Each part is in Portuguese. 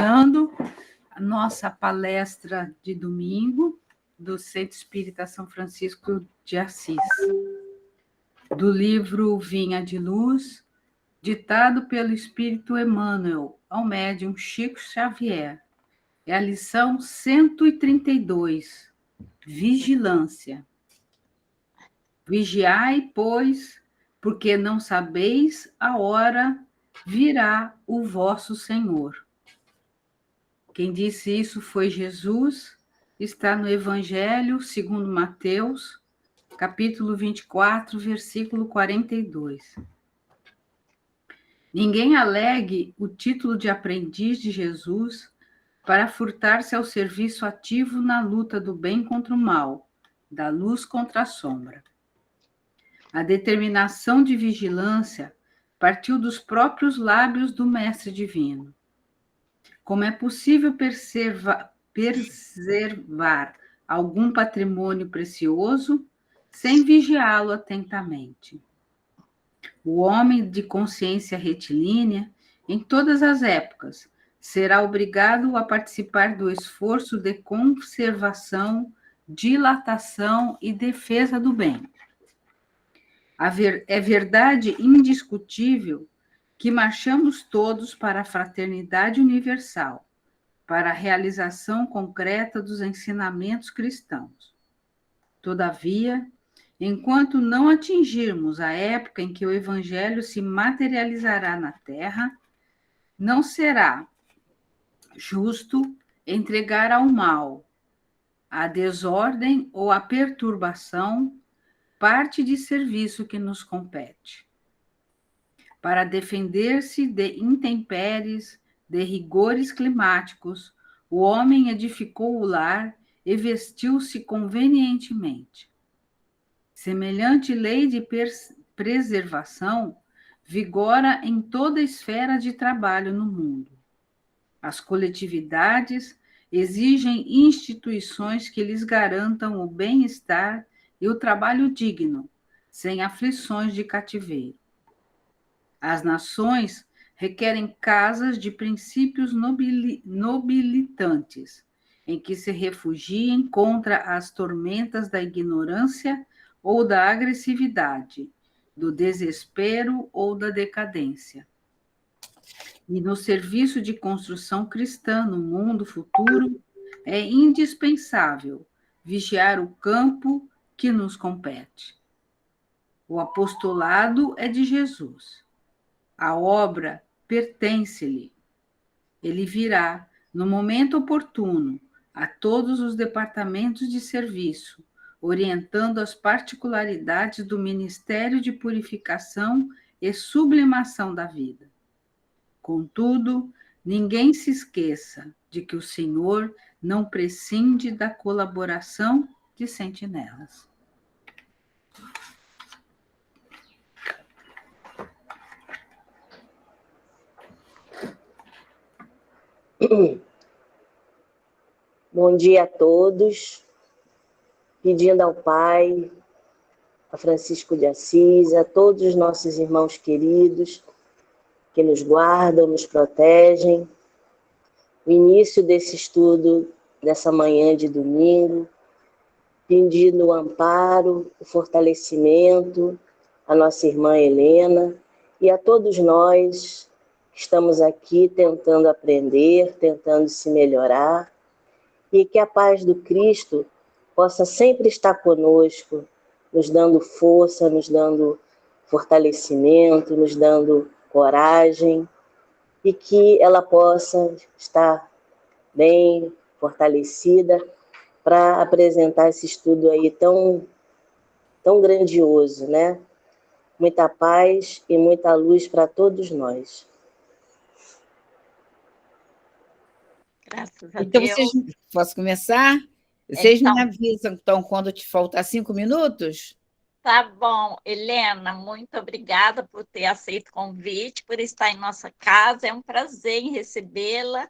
iniciando a nossa palestra de domingo do Centro Espírita São Francisco de Assis, do livro Vinha de Luz, ditado pelo Espírito Emmanuel ao médium Chico Xavier. É a lição 132, Vigilância. Vigiai, pois, porque não sabeis a hora virá o vosso Senhor. Quem disse isso foi Jesus, está no Evangelho segundo Mateus, capítulo 24, versículo 42. Ninguém alegue o título de aprendiz de Jesus para furtar-se ao serviço ativo na luta do bem contra o mal, da luz contra a sombra. A determinação de vigilância partiu dos próprios lábios do Mestre Divino. Como é possível preservar algum patrimônio precioso sem vigiá-lo atentamente? O homem de consciência retilínea, em todas as épocas, será obrigado a participar do esforço de conservação, dilatação e defesa do bem. É verdade indiscutível que marchamos todos para a fraternidade universal, para a realização concreta dos ensinamentos cristãos. Todavia, enquanto não atingirmos a época em que o Evangelho se materializará na Terra, não será justo entregar ao mal, à desordem ou à perturbação parte de serviço que nos compete. Para defender-se de intempéries, de rigores climáticos, o homem edificou o lar e vestiu-se convenientemente. Semelhante lei de preservação vigora em toda esfera de trabalho no mundo. As coletividades exigem instituições que lhes garantam o bem-estar e o trabalho digno, sem aflições de cativeiro. As nações requerem casas de princípios nobilitantes, em que se refugiem contra as tormentas da ignorância ou da agressividade, do desespero ou da decadência. E no serviço de construção cristã no mundo futuro, é indispensável vigiar o campo que nos compete. O apostolado é de Jesus. A obra pertence-lhe. Ele virá, no momento oportuno, a todos os departamentos de serviço, orientando as particularidades do ministério de purificação e sublimação da vida. Contudo, ninguém se esqueça de que o Senhor não prescinde da colaboração de sentinelas. Bom dia a todos, pedindo ao Pai, a Francisco de Assis, a todos os nossos irmãos queridos que nos guardam, nos protegem. O início desse estudo, dessa manhã de domingo, pedindo o amparo, o fortalecimento à nossa irmã Helena e a todos nós que estamos aqui tentando aprender, tentando se melhorar, e que a paz do Cristo possa sempre estar conosco, nos dando força, nos dando fortalecimento, nos dando coragem, e que ela possa estar bem fortalecida para apresentar esse estudo aí tão grandioso, né? Muita paz e muita luz para todos nós. Graças a Deus. Posso começar? Vocês me avisam, então, quando te faltar 5 minutos? Tá bom. Helena, muito obrigada por ter aceito o convite, por estar em nossa casa. É um prazer em recebê-la.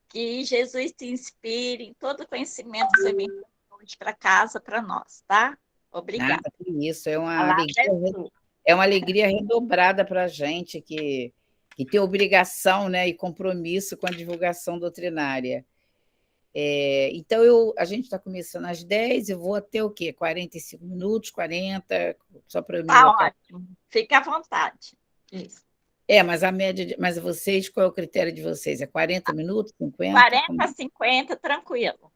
Que Jesus te inspire em todo o conhecimento que você vem hoje para casa, para nós, tá? Obrigada. Isso, é uma alegria redobrada para a gente, que que tem obrigação, né, e compromisso com a divulgação doutrinária. Então, a gente está começando às 10, eu vou até o quê? 45 minutos, 40, só para eu me Tá ótimo. Fique à vontade. Isso. Mas a média, mas vocês, qual é o critério de vocês? É 40 minutos, 50? 40 a 50, tranquilo.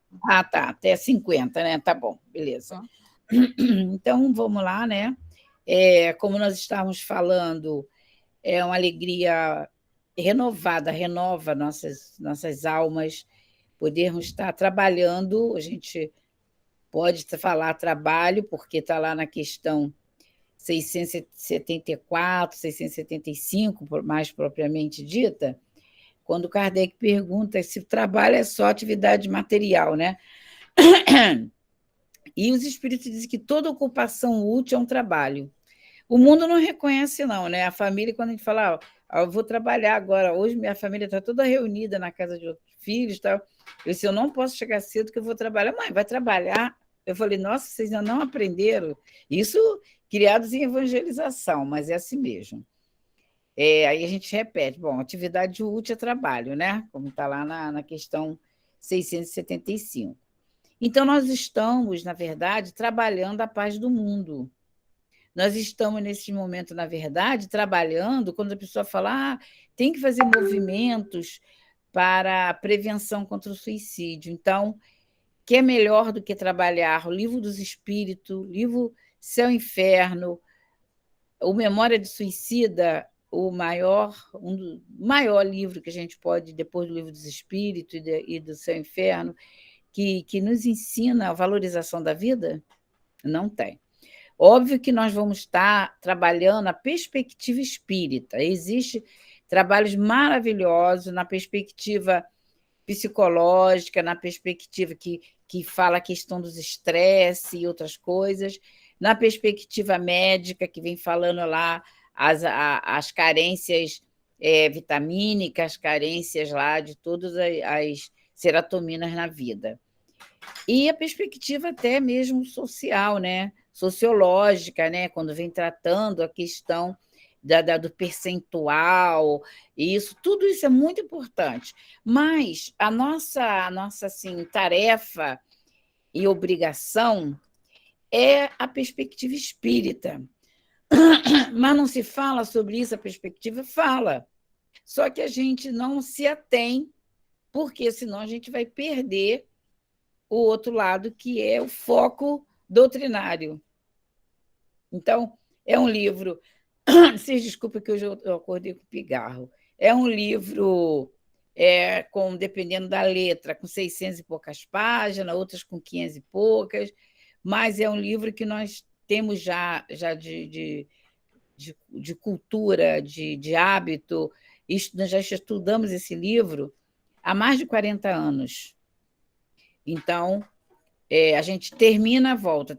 Tá, até 50, né? Tá bom, beleza. Então, vamos lá, né? Como nós estávamos falando, é uma alegria renovada, renova nossas almas, podermos estar trabalhando. A gente pode falar trabalho, porque está lá na questão 674, 675, mais propriamente dita, quando Kardec pergunta se o trabalho é só atividade material, né? E os espíritos dizem que toda ocupação útil é um trabalho. O mundo não reconhece, não, né? A família, quando a gente fala, eu vou trabalhar agora, hoje minha família está toda reunida na casa de outros filhos, tal. Eu disse, eu não posso chegar cedo que eu vou trabalhar. Mãe, vai trabalhar? Eu falei, nossa, vocês ainda não aprenderam. Isso criados em evangelização, mas é assim mesmo. Aí a gente repete, bom, atividade útil é trabalho, né? Como está lá na questão 675. Então, nós estamos, na verdade, trabalhando a paz do mundo. Nós estamos, nesse momento, na verdade, trabalhando, quando a pessoa fala, tem que fazer movimentos para a prevenção contra o suicídio. Então, que é melhor do que trabalhar o Livro dos Espíritos, livro Céu e Inferno, o Memória de Suicida, o maior livro que a gente pode, depois do Livro dos Espíritos e do Céu e Inferno, que nos ensina a valorização da vida? Não tem. Óbvio que nós vamos estar trabalhando a perspectiva espírita. Existem trabalhos maravilhosos na perspectiva psicológica, na perspectiva que fala a questão dos estresses e outras coisas, na perspectiva médica, que vem falando lá as carências vitamínicas, carências lá de todas as serotoninas na vida. E a perspectiva até mesmo social, né? Sociológica, né? Quando vem tratando a questão do percentual, tudo isso é muito importante. Mas a nossa assim, tarefa e obrigação é a perspectiva espírita. Mas não se fala sobre isso, a perspectiva fala. Só que a gente não se atém, porque senão a gente vai perder o outro lado, que é o foco doutrinário. Então, é um livro... Vocês desculpem que hoje eu acordei com pigarro. É um livro, dependendo da letra, com 600 e poucas páginas, outras com 500 e poucas, mas é um livro que nós temos já de cultura, de hábito. Nós já estudamos esse livro há mais de 40 anos. Então, a gente termina a volta.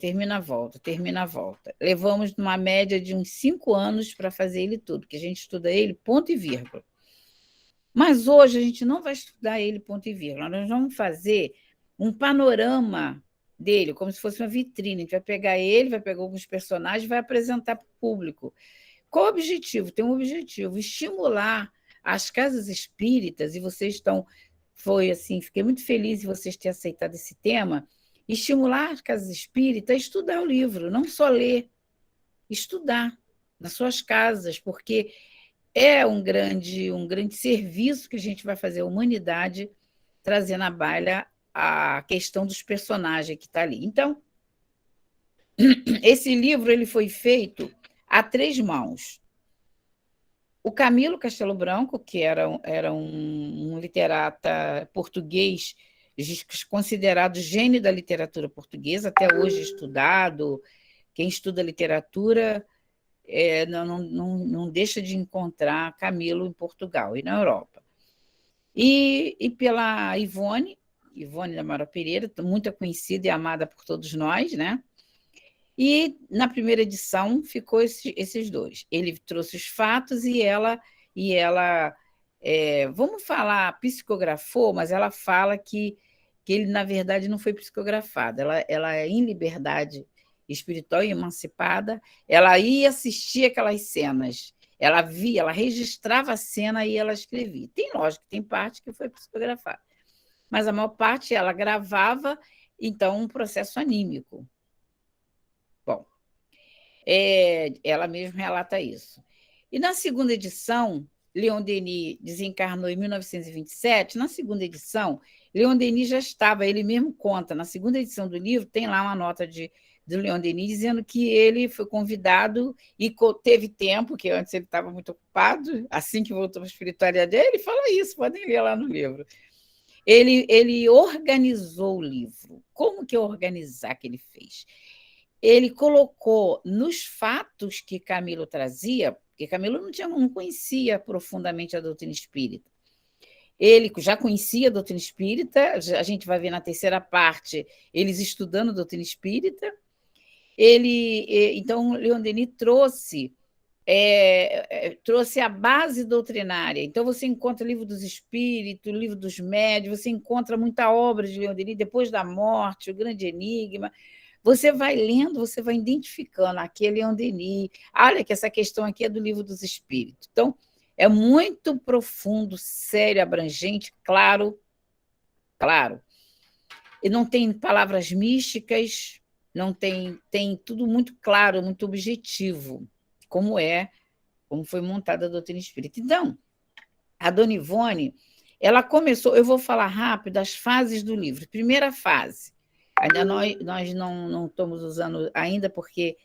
Levamos uma média de uns 5 anos para fazer ele tudo, porque a gente estuda ele ponto e vírgula. Mas hoje a gente não vai estudar ele ponto e vírgula, nós vamos fazer um panorama dele, como se fosse uma vitrine. A gente vai pegar ele, vai pegar alguns personagens e vai apresentar para o público. Qual o objetivo? Tem um objetivo, estimular as casas espíritas, e vocês estão... fiquei muito feliz em vocês terem aceitado esse tema, estimular as casas espíritas a estudar o livro, não só ler, estudar nas suas casas, porque é um grande serviço que a gente vai fazer à humanidade, trazendo à baila a questão dos personagens que está ali. Então, esse livro ele foi feito a 3 mãos. O Camilo Castelo Branco, que era um literata português, considerado gênio da literatura portuguesa, até hoje estudado. Quem estuda literatura não deixa de encontrar Camilo em Portugal e na Europa. E pela Ivone da Amaral Pereira, muito conhecida e amada por todos nós, né? E na primeira edição ficou esses 2. Ele trouxe os fatos e ela vamos falar, psicografou, mas ela fala que ele, na verdade, não foi psicografado. Ela é em liberdade espiritual e emancipada, ela ia assistir aquelas cenas. Ela via, ela registrava a cena e ela escrevia. Tem, lógico, tem parte que foi psicografada, mas a maior parte ela gravava, então, um processo anímico. Bom, ela mesma relata isso. E na segunda edição, Leon Denis desencarnou em 1927. Na segunda edição, Leon Denis já estava, ele mesmo conta, na segunda edição do livro, tem lá uma nota de Leon Denis dizendo que ele foi convidado e teve tempo, que antes ele estava muito ocupado, assim que voltou para a espiritualidade dele, ele fala isso, podem ler lá no livro. Ele organizou o livro. Como que organizar que ele fez? Ele colocou nos fatos que Camilo trazia, porque Camilo não conhecia profundamente a doutrina espírita. Ele já conhecia a doutrina espírita, a gente vai ver na terceira parte eles estudando a doutrina espírita. Então, Leon Denis trouxe a base doutrinária. Então, você encontra o Livro dos Espíritos, o Livro dos Médiuns, você encontra muita obra de Leon Denis, Depois da Morte, O Grande Enigma. Você vai lendo, você vai identificando, aqui é Leon Denis, olha que essa questão aqui é do Livro dos Espíritos. Então, é muito profundo, sério, abrangente, claro, e não tem palavras místicas, não tem tudo muito claro, muito objetivo, como foi montada a doutrina espírita. Então, a Dona Ivone, ela começou, eu vou falar rápido as fases do livro. Primeira fase, ainda nós não estamos usando ainda, porque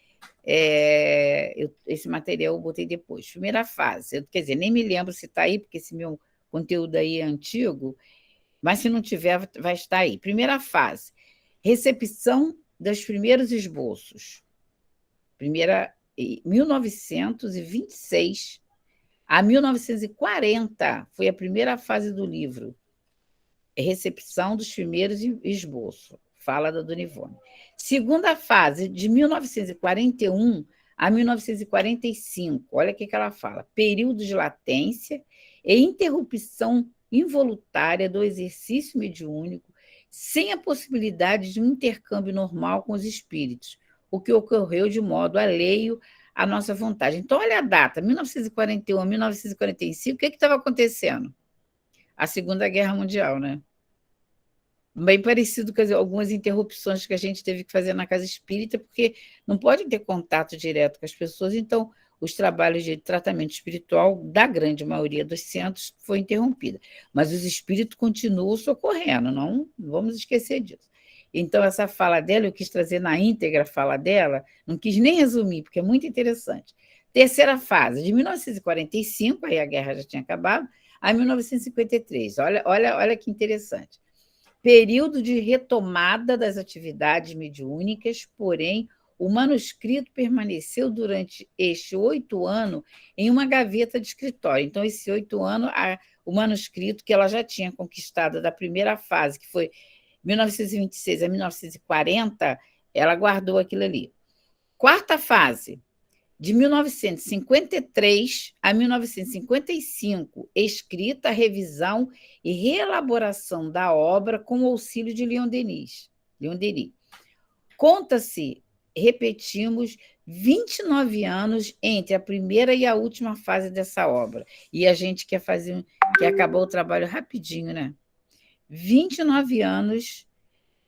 esse material eu botei depois. Primeira fase, quer dizer, nem me lembro se está aí, porque esse meu conteúdo aí é antigo, mas se não tiver, vai estar aí. Primeira fase, recepção dos primeiros esboços. 1926 a 1940 foi a primeira fase do livro. Recepção dos primeiros esboços. Fala da Dona Ivone. Segunda fase, de 1941 a 1945. Olha o que ela fala. Período de latência e interrupção involuntária do exercício mediúnico, sem a possibilidade de um intercâmbio normal com os espíritos, o que ocorreu de modo alheio à nossa vontade. Então, olha a data, 1941 a 1945, o que estava acontecendo? A Segunda Guerra Mundial, né? Bem parecido com algumas interrupções que a gente teve que fazer na casa espírita, porque não pode ter contato direto com as pessoas, então os trabalhos de tratamento espiritual da grande maioria dos centros foi interrompida, mas os espíritos continuam socorrendo, não vamos esquecer disso. Então, essa fala dela, eu quis trazer na íntegra a fala dela, não quis nem resumir, porque é muito interessante. Terceira fase, de 1945, aí a guerra já tinha acabado, a 1953. Olha que interessante. Período de retomada das atividades mediúnicas, porém, o manuscrito permaneceu durante este 8 anos em uma gaveta de escritório. Então, esses 8 anos, o manuscrito que ela já tinha conquistado da primeira fase, que foi 1926 a 1940, ela guardou aquilo ali. Quarta fase, de 1953 a 1955, escrita, revisão e reelaboração da obra com o auxílio de Leon Denis. Conta-se, repetimos, 29 anos entre a primeira e a última fase dessa obra. E a gente quer acabar o trabalho rapidinho, né? 29 anos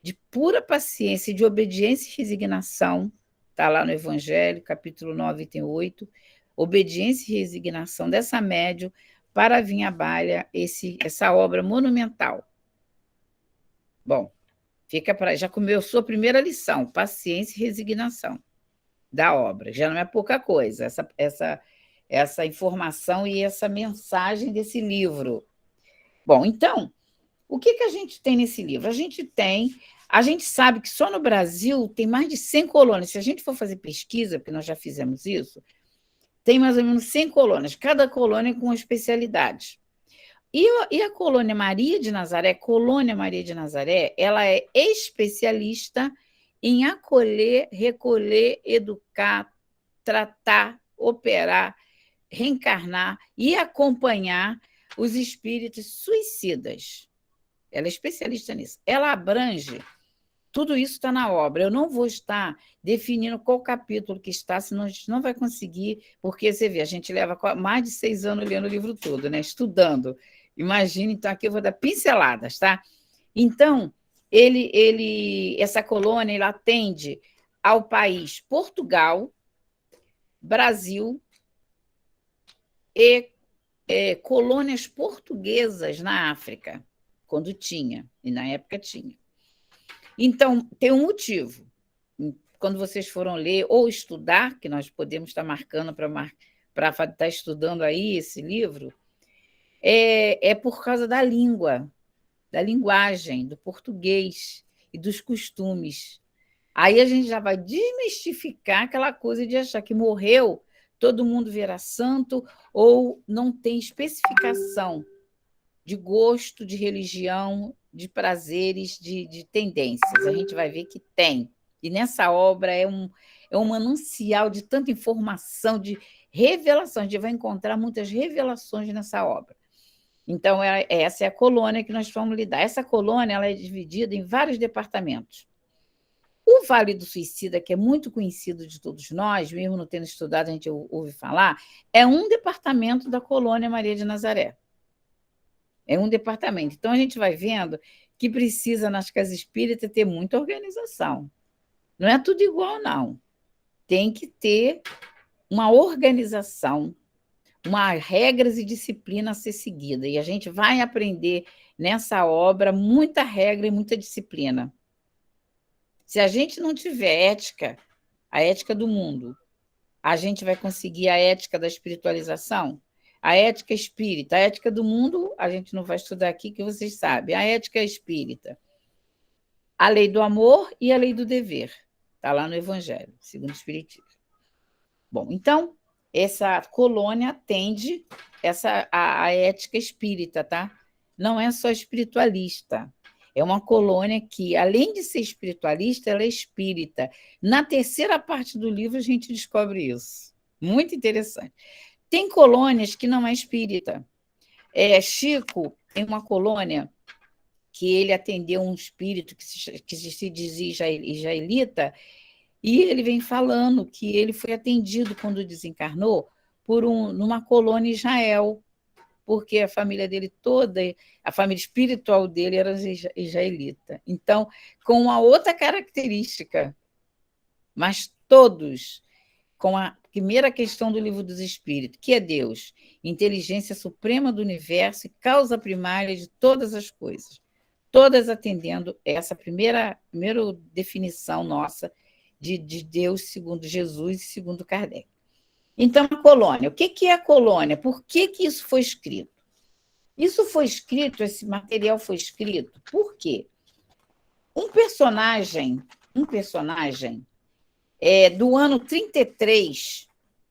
de pura paciência, de obediência e resignação. Está lá no Evangelho, capítulo 9, item 8, obediência e resignação dessa médium para vir à baila essa obra monumental. Bom, já começou a primeira lição, paciência e resignação da obra. Já não é pouca coisa, essa informação e essa mensagem desse livro. Bom, então, o que a gente tem nesse livro? A gente sabe que só no Brasil tem mais de 100 colônias. Se a gente for fazer pesquisa, porque nós já fizemos isso, tem mais ou menos 100 colônias, cada colônia com uma especialidade. E a colônia Maria de Nazaré, ela é especialista em acolher, recolher, educar, tratar, operar, reencarnar e acompanhar os espíritos suicidas. Ela é especialista nisso. Ela abrange Tudo isso está na obra. Eu não vou estar definindo qual capítulo que está, senão a gente não vai conseguir, porque você vê, a gente leva mais de 6 anos lendo o livro todo, né? Estudando. Imagina, então, aqui eu vou dar pinceladas, tá? Então, essa colônia ela atende ao país Portugal, Brasil e colônias portuguesas na África, quando tinha, e na época tinha. Então, tem um motivo. Quando vocês foram ler ou estudar, que nós podemos estar marcando para estar estudando aí esse livro, é por causa da língua, da linguagem, do português e dos costumes. Aí a gente já vai desmistificar aquela coisa de achar que morreu, todo mundo virá santo, ou não tem especificação de gosto, de religião, de prazeres, de tendências. A gente vai ver que tem. E nessa obra é um manancial de tanta informação, de revelação. A gente vai encontrar muitas revelações nessa obra. Então, essa é a colônia que nós vamos lidar. Essa colônia ela é dividida em vários departamentos. O Vale do Suicida, que é muito conhecido de todos nós, mesmo não tendo estudado, a gente ouve falar, é um departamento da colônia Maria de Nazaré. É um departamento. Então, a gente vai vendo que precisa, nas casas espíritas, ter muita organização. Não é tudo igual, não. Tem que ter uma organização, regras e disciplina a ser seguida. E a gente vai aprender nessa obra muita regra e muita disciplina. Se a gente não tiver ética, a ética do mundo, a gente vai conseguir a ética da espiritualização? A ética espírita, a ética do mundo, a gente não vai estudar aqui, que vocês sabem. A ética espírita, a lei do amor e a lei do dever. Está lá no Evangelho, segundo o Espiritismo. Bom, então, essa colônia atende a ética espírita, tá? Não é só espiritualista. É uma colônia que, além de ser espiritualista, ela é espírita. Na terceira parte do livro, a gente descobre isso. Muito interessante. Tem colônias que não é espírita. Chico tem uma colônia que ele atendeu um espírito que se dizia israelita, e ele vem falando que ele foi atendido quando desencarnou numa colônia em Israel, porque a família dele toda, a família espiritual dele era israelita. Então, com uma outra característica, mas todos com a primeira questão do Livro dos Espíritos, que é Deus, inteligência suprema do universo e causa primária de todas as coisas, todas atendendo essa primeira definição nossa de Deus segundo Jesus e segundo Kardec. Então, a colônia. O que é a colônia? Por que isso foi escrito? Isso foi escrito, esse material foi escrito, por quê? Um personagem do ano 33,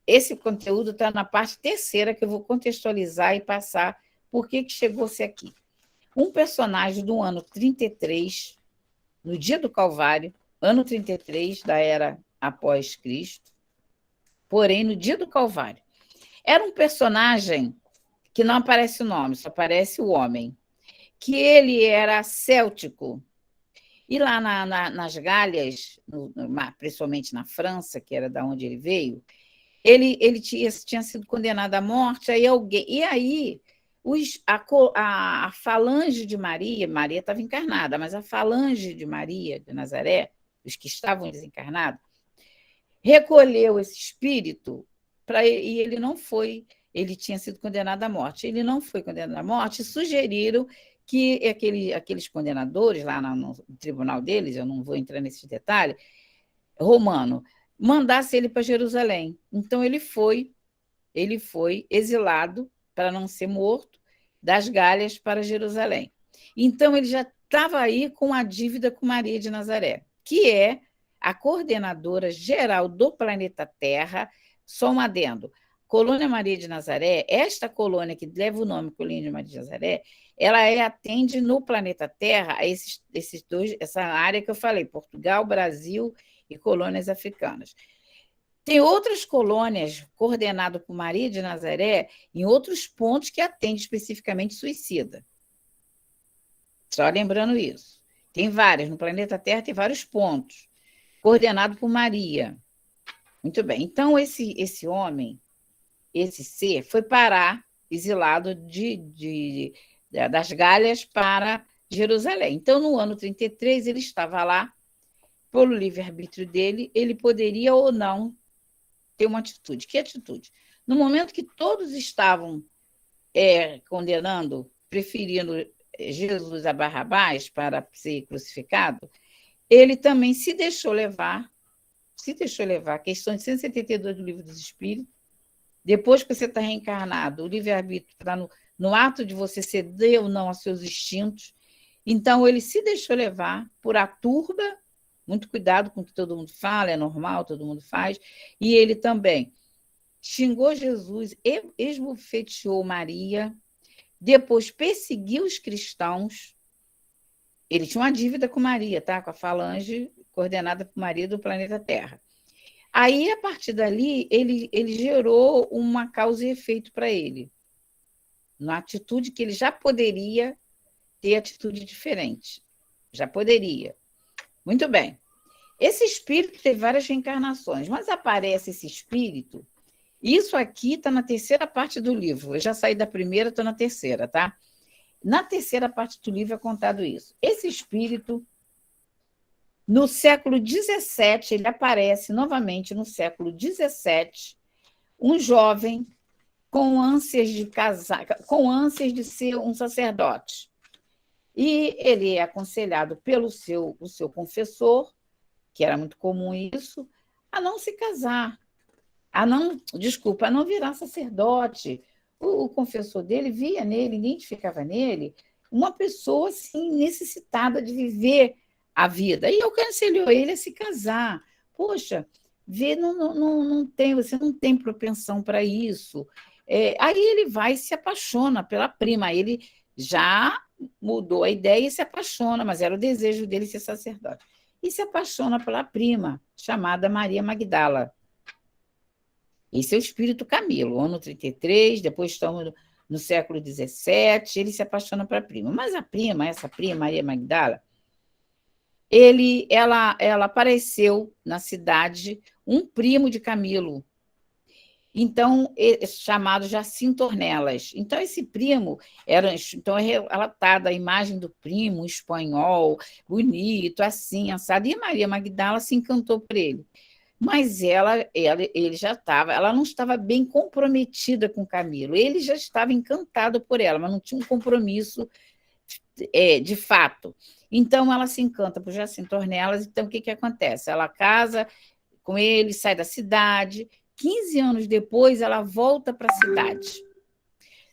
esse conteúdo está na parte terceira, que eu vou contextualizar e passar por que chegou-se aqui. Um personagem do ano 33, no dia do Calvário, ano 33 da era após Cristo, porém, no dia do Calvário. Era um personagem que não aparece o nome, só aparece o homem, que ele era céltico. E lá nas Galhas, principalmente na França, que era da onde ele veio, ele tinha sido condenado à morte, e aí a falange de Maria estava encarnada, mas a falange de Maria de Nazaré, os que estavam desencarnados, recolheu esse espírito e ele não foi, ele tinha sido condenado à morte. Ele não foi condenado à morte, e sugeriram que aqueles condenadores lá no tribunal deles, eu não vou entrar nesse detalhe, romano, mandasse ele para Jerusalém. Então, ele foi exilado, para não ser morto, das Galhas para Jerusalém. Então, ele já estava aí com a dívida com Maria de Nazaré, que é a coordenadora geral do planeta Terra. Só um adendo. Colônia Maria de Nazaré, esta colônia que leva o nome Colônia de Maria de Nazaré, ela atende no planeta Terra a esses dois, essa área que eu falei, Portugal, Brasil e colônias africanas. Tem outras colônias coordenadas por Maria de Nazaré em outros pontos que atendem especificamente suicida. Só lembrando isso. Tem várias, no planeta Terra tem vários pontos, coordenado por Maria. Muito bem, então esse homem, esse ser, foi parar, exilado das Galhas para Jerusalém. Então, no ano 33, ele estava lá, pelo livre-arbítrio dele, ele poderia ou não ter uma atitude. Que atitude? No momento que todos estavam condenando, preferindo Jesus a Barrabás para ser crucificado, ele também se deixou levar, questão de 172 do Livro dos Espíritos. Depois que você está reencarnado, o livre-arbítrio está no ato de você ceder ou não aos seus instintos. Então, ele se deixou levar por a turba, muito cuidado com o que todo mundo fala, é normal, todo mundo faz, e ele também xingou Jesus, esbofeteou Maria, depois perseguiu os cristãos. Ele tinha uma dívida com Maria, tá? Com a falange coordenada por Maria do planeta Terra. Aí, a partir dali, ele gerou uma causa e efeito para ele, uma atitude que ele já poderia ter atitude diferente. Já poderia. Muito bem. Esse espírito teve várias reencarnações, mas aparece esse espírito. Isso aqui está na terceira parte do livro. Eu já saí da primeira, estou na terceira, tá? Na terceira parte do livro é contado isso. Esse espírito, no século XVII, ele aparece novamente no século XVII, um jovem com ânsias de casar, com ânsias de ser um sacerdote. E ele é aconselhado pelo seu confessor, que era muito comum isso, a não se casar, a não virar sacerdote. O confessor dele via nele, identificava nele, uma pessoa assim, necessitada de viver a vida. E aconselhou ele a se casar. Poxa, você não tem propensão para isso. Aí ele vai e se apaixona pela prima. Ele já mudou a ideia e se apaixona, mas era o desejo dele ser sacerdote. E se apaixona pela prima, chamada Maria Magdala. Esse é o espírito Camilo, ano 33, depois estamos no século XVII, ele se apaixona pela prima. Mas essa prima, Maria Magdala, ela apareceu na cidade um primo de Camilo, então, chamado Jacinto Ornelas. Então, esse primo então é relatada a imagem do primo, espanhol, bonito, assim, assado, e Maria Magdala se encantou por ele. Mas ela não estava bem comprometida com Camilo. Ele já estava encantado por ela, mas não tinha um compromisso de fato. Então, ela se encanta por Jacinto Ornelas. Então, o que acontece? Ela casa com ele, sai da cidade. 15 anos depois, ela volta para a cidade.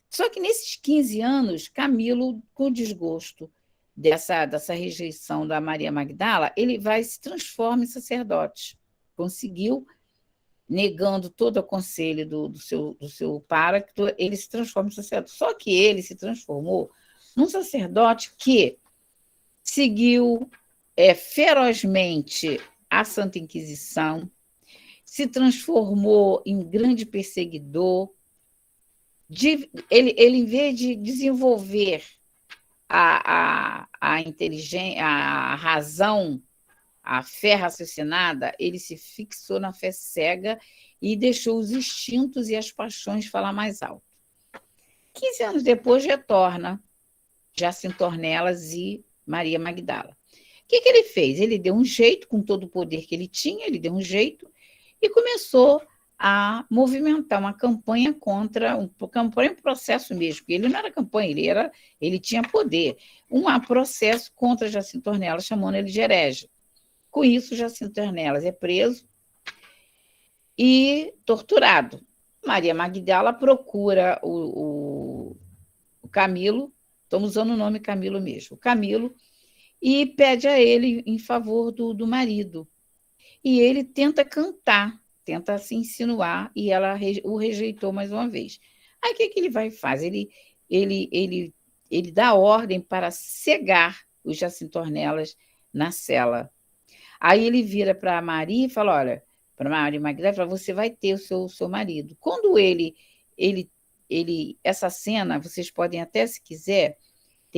Só que nesses 15 anos, Camilo, com desgosto dessa rejeição da Maria Magdala, ele vai se transforma em sacerdote. Conseguiu, negando todo o conselho do seu pároco, ele se transforma em sacerdote. Só que ele se transformou num sacerdote que seguiu ferozmente a Santa Inquisição, se transformou em grande perseguidor. Ele, em vez de desenvolver a inteligência, a razão, a fé raciocinada, ele se fixou na fé cega e deixou os instintos e as paixões falar mais alto. 15 anos depois, retorna Jacinto Ornelas e Maria Magdala. O que ele fez? Ele deu um jeito, com todo o poder que ele tinha, ele deu um jeito e começou a movimentar uma campanha contra, um processo mesmo, porque ele não era campanha, ele tinha poder, um processo contra Jacinto Ornelas, chamando ele de herege. Com isso, Jacinto Ornelas é preso e torturado. Maria Magdala procura o Camilo, estamos usando o nome Camilo mesmo, Camilo, e pede a ele em favor do marido. E ele tenta cantar, tenta se insinuar, e ela o rejeitou mais uma vez. Aí o que ele vai fazer? Ele dá ordem para cegar o Jacinto Ornelas na cela. Aí ele vira para Maria e fala, olha, para Maria Magdala, fala, você vai ter o seu marido. Quando essa cena, vocês podem até, se quiser,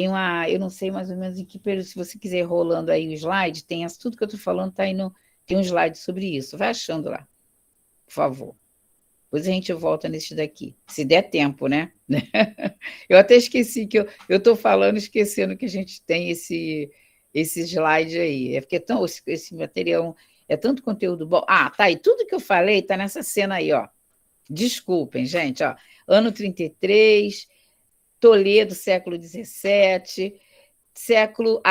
eu não sei mais ou menos em que período, se você quiser ir rolando aí o slide, tudo que eu estou falando está aí tem um slide sobre isso. Vai achando lá, por favor. Depois a gente volta nesse daqui, se der tempo, né? Eu até esqueci que eu estou falando, esquecendo que a gente tem esse slide aí. É porque esse material é tanto conteúdo bom. Ah, tá aí. Tudo que eu falei está nessa cena aí, ó. Desculpem, gente, ó. Ano 33, Toledo, século XVII, século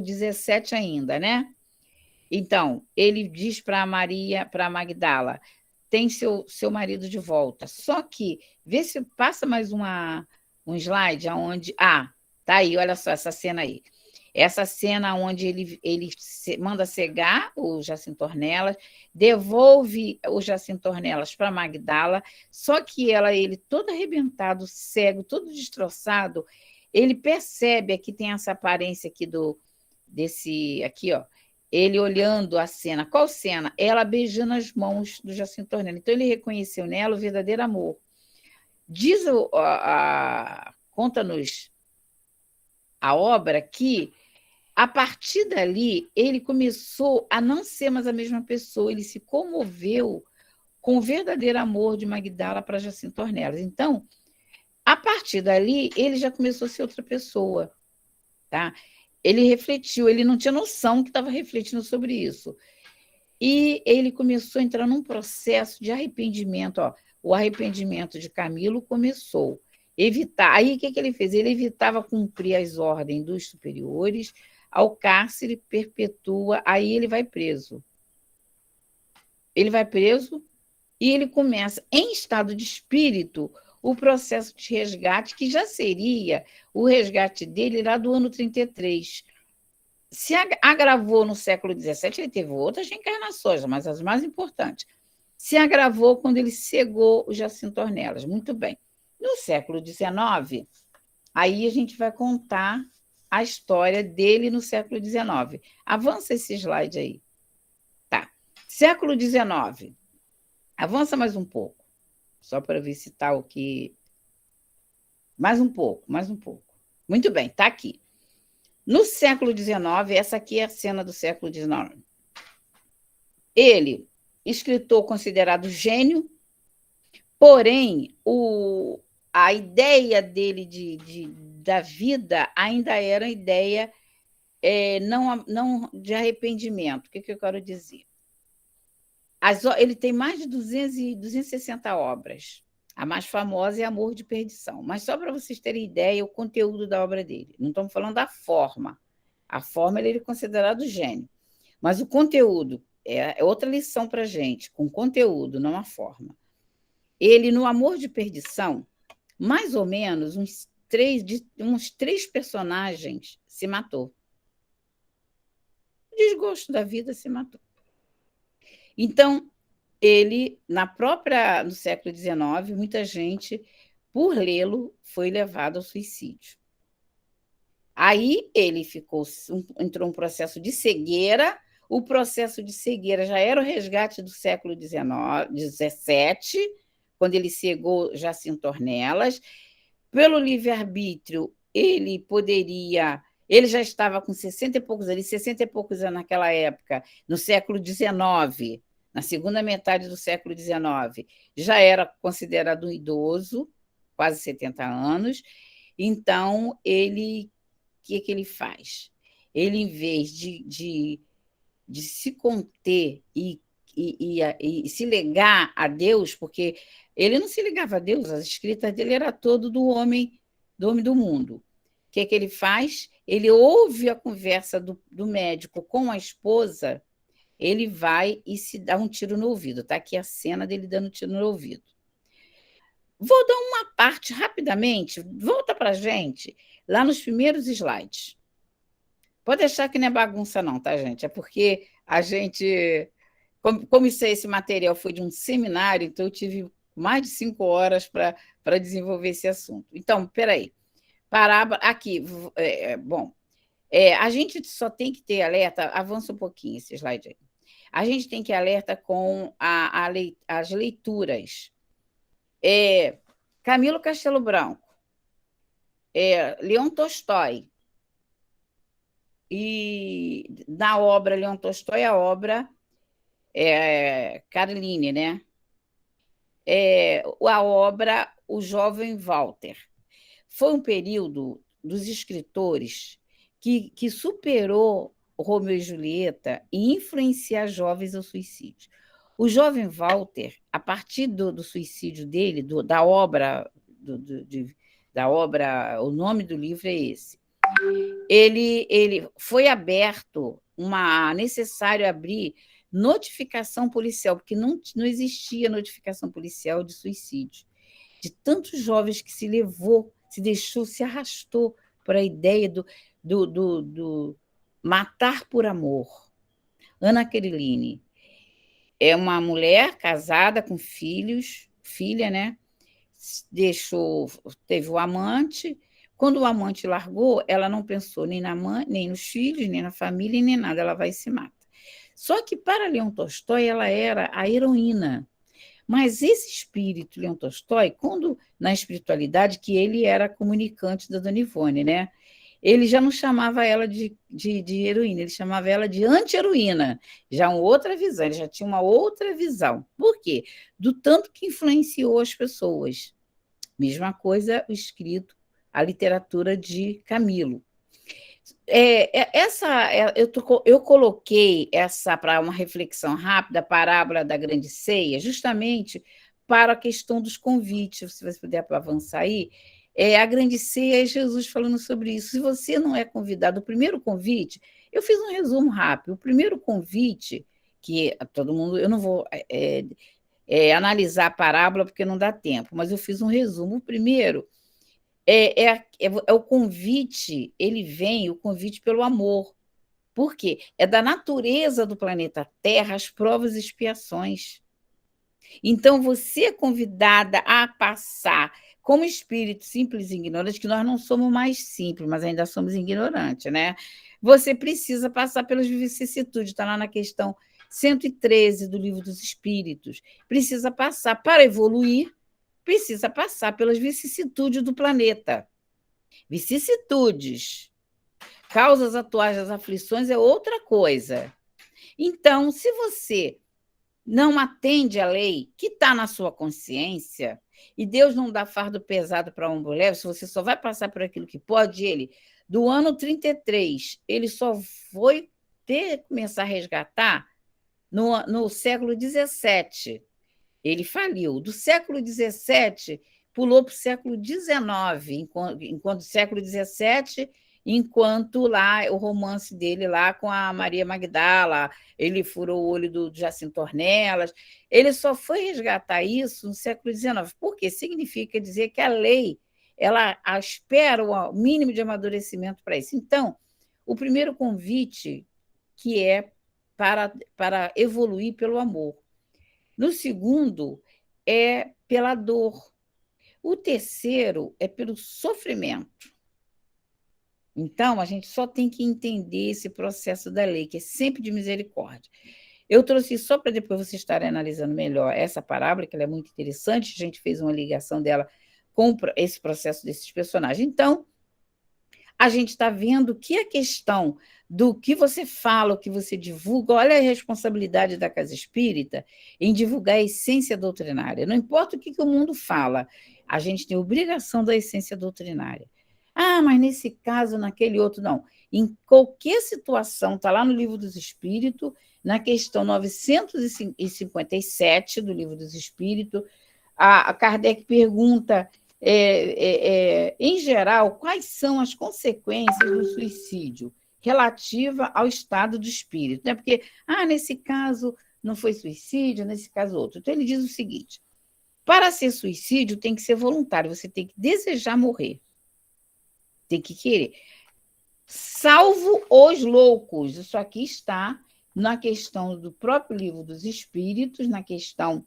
XVII ainda, né? Então, ele diz para Magdala, tem seu marido de volta. Só que, vê se passa mais um slide onde... Ah, tá aí, olha só essa cena aí. Essa cena onde ele manda cegar o Jacinto Ornelas, devolve o Jacinto Ornelas para Magdala, só que ele todo arrebentado, cego, todo destroçado, ele percebe, aqui tem essa aparência aqui aqui, ó, ele olhando a cena. Qual cena? Ela beijando as mãos do Jacinto Ornelas. Então, ele reconheceu nela o verdadeiro amor. Conta-nos a obra que, a partir dali, ele começou a não ser mais a mesma pessoa, ele se comoveu com o verdadeiro amor de Magdala para Jacinto Ornelas. Então, a partir dali, ele já começou a ser outra pessoa, tá? Ele refletiu, ele não tinha noção que estava refletindo sobre isso. E ele começou a entrar num processo de arrependimento. Ó. O arrependimento de Camilo começou. Aí, o que ele fez? Ele evitava cumprir as ordens dos superiores, ao cárcere, perpetua, aí ele vai preso. Ele vai preso e ele começa, em estado de espírito, o processo de resgate, que já seria o resgate dele lá do ano 33. Se agravou no século XVII, ele teve outras reencarnações, mas as mais importantes. Se agravou quando ele cegou o Jacinto Ornelas. Muito bem. No século XIX, aí a gente vai contar a história dele no século XIX. Avança esse slide aí. Tá. Século XIX. Avança mais um pouco. Só para ver se está o que... Mais um pouco. Muito bem, está aqui. No século XIX, essa aqui é a cena do século XIX. Ele, escritor considerado gênio, porém, a ideia dele da vida ainda era a ideia não de arrependimento. O que eu quero dizer? Ele tem mais de 260 obras. A mais famosa é Amor de Perdição. Mas só para vocês terem ideia, o conteúdo da obra dele. Não estamos falando da forma. A forma ele é considerado gênio. Mas o conteúdo é outra lição para a gente, com conteúdo, não a forma. Ele, no Amor de Perdição, mais ou menos uns três personagens se matou. O desgosto da vida se matou. Então, ele, no século XIX, muita gente, por lê-lo, foi levado ao suicídio. Aí ele entrou um processo de cegueira. O processo de cegueira já era o resgate do século XVII, quando ele cegou Jacinto Ornelas. Pelo livre-arbítrio, ele já estava com 60 e poucos anos naquela época, no século XIX, na segunda metade do século XIX, já era considerado um idoso, quase 70 anos. Então, o que ele faz? Ele, em vez de se conter e se ligar a Deus, porque ele não se ligava a Deus, as escritas dele era todo do homem do mundo. O que ele faz? Ele ouve a conversa do médico com a esposa, ele vai e se dá um tiro no ouvido. Está aqui a cena dele dando um tiro no ouvido. Vou dar uma parte rapidamente, volta para a gente, lá nos primeiros slides. Pode deixar que não é bagunça não, tá, gente? É porque a gente... Como esse material foi de um seminário, então eu tive mais de 5 horas para desenvolver esse assunto. Então, peraí. Aqui, a gente só tem que ter alerta, avança um pouquinho esse slide aí. A gente tem que ter alerta com as leituras. Camilo Castelo Branco, Leon Tolstói. E na obra Leon Tolstói, a obra Karenin, né? A obra O Jovem Walter. Foi um período dos escritores que superou Romeu e Julieta e influenciar jovens ao suicídio. O Jovem Walter, a partir do suicídio dele, da obra, o nome do livro é esse, ele foi aberto, necessário abrir notificação policial, porque não existia notificação policial de suicídio. De tantos jovens que se levou, se deixou, se arrastou para a ideia do matar por amor. Anna Karenina é uma mulher casada com filha, né? Teve o amante. Quando o amante largou, ela não pensou nem na mãe, nem nos filhos, nem na família, nem nada. Ela vai e se mata. Só que, para Leon Tolstói, ela era a heroína. Mas esse espírito, Leon Tolstói, quando na espiritualidade, que ele era comunicante da Dona Ivone, né? Ele já não chamava ela de heroína, ele chamava ela de anti-heroína, já uma outra visão, ele já tinha uma outra visão. Por quê? Do tanto que influenciou as pessoas. Mesma coisa o escrito, a literatura de Camilo. Eu coloquei essa para uma reflexão rápida, a parábola da grande ceia, justamente para a questão dos convites, se você puder avançar aí. A grande ceia é Jesus falando sobre isso. Se você não é convidado, o primeiro convite, eu fiz um resumo rápido. O primeiro convite, que todo mundo, eu não vou analisar a parábola porque não dá tempo, mas eu fiz um resumo. O primeiro é o convite, o convite pelo amor. Por quê? É da natureza do planeta Terra as provas e expiações. Então, você é convidada a passar, como espírito simples e ignorante, que nós não somos mais simples, mas ainda somos ignorantes, né? Você precisa passar pelas vicissitudes, está lá na questão 113 do Livro dos Espíritos. Precisa passar para evoluir, precisa passar pelas vicissitudes do planeta. Vicissitudes. Causas atuais das aflições é outra coisa. Então, se você não atende à lei que está na sua consciência, e Deus não dá fardo pesado para um mulher, se você só vai passar por aquilo que pode, ele, do ano 33, ele só foi começar a resgatar no século XVII. Ele faliu. Do século XVII, pulou para o século XIX, enquanto século XVII, enquanto lá o romance dele lá com a Maria Magdala, ele furou o olho do Jacinto Ornelas, ele só foi resgatar isso no século XIX, porque significa dizer que a lei ela espera o mínimo de amadurecimento para isso. Então, o primeiro convite que é para evoluir pelo amor. No segundo, é pela dor. O terceiro é pelo sofrimento. Então, a gente só tem que entender esse processo da lei, que é sempre de misericórdia. Eu trouxe só para depois vocês estarem analisando melhor essa parábola, que ela é muito interessante, a gente fez uma ligação dela com esse processo desses personagens. Então, a gente está vendo que a questão do que você fala, o que você divulga, olha a responsabilidade da Casa Espírita em divulgar a essência doutrinária. Não importa o que o mundo fala, a gente tem obrigação da essência doutrinária. Ah, mas nesse caso, naquele outro, não. Em qualquer situação, está lá no Livro dos Espíritos, na questão 957 do Livro dos Espíritos, a Kardec pergunta, em geral, quais são as consequências do suicídio relativa ao estado do espírito. Né? Porque, nesse caso não foi suicídio, nesse caso outro. Então, ele diz o seguinte, para ser suicídio tem que ser voluntário, você tem que desejar morrer. Tem que querer. Salvo os loucos. Isso aqui está na questão do próprio Livro dos Espíritos, na questão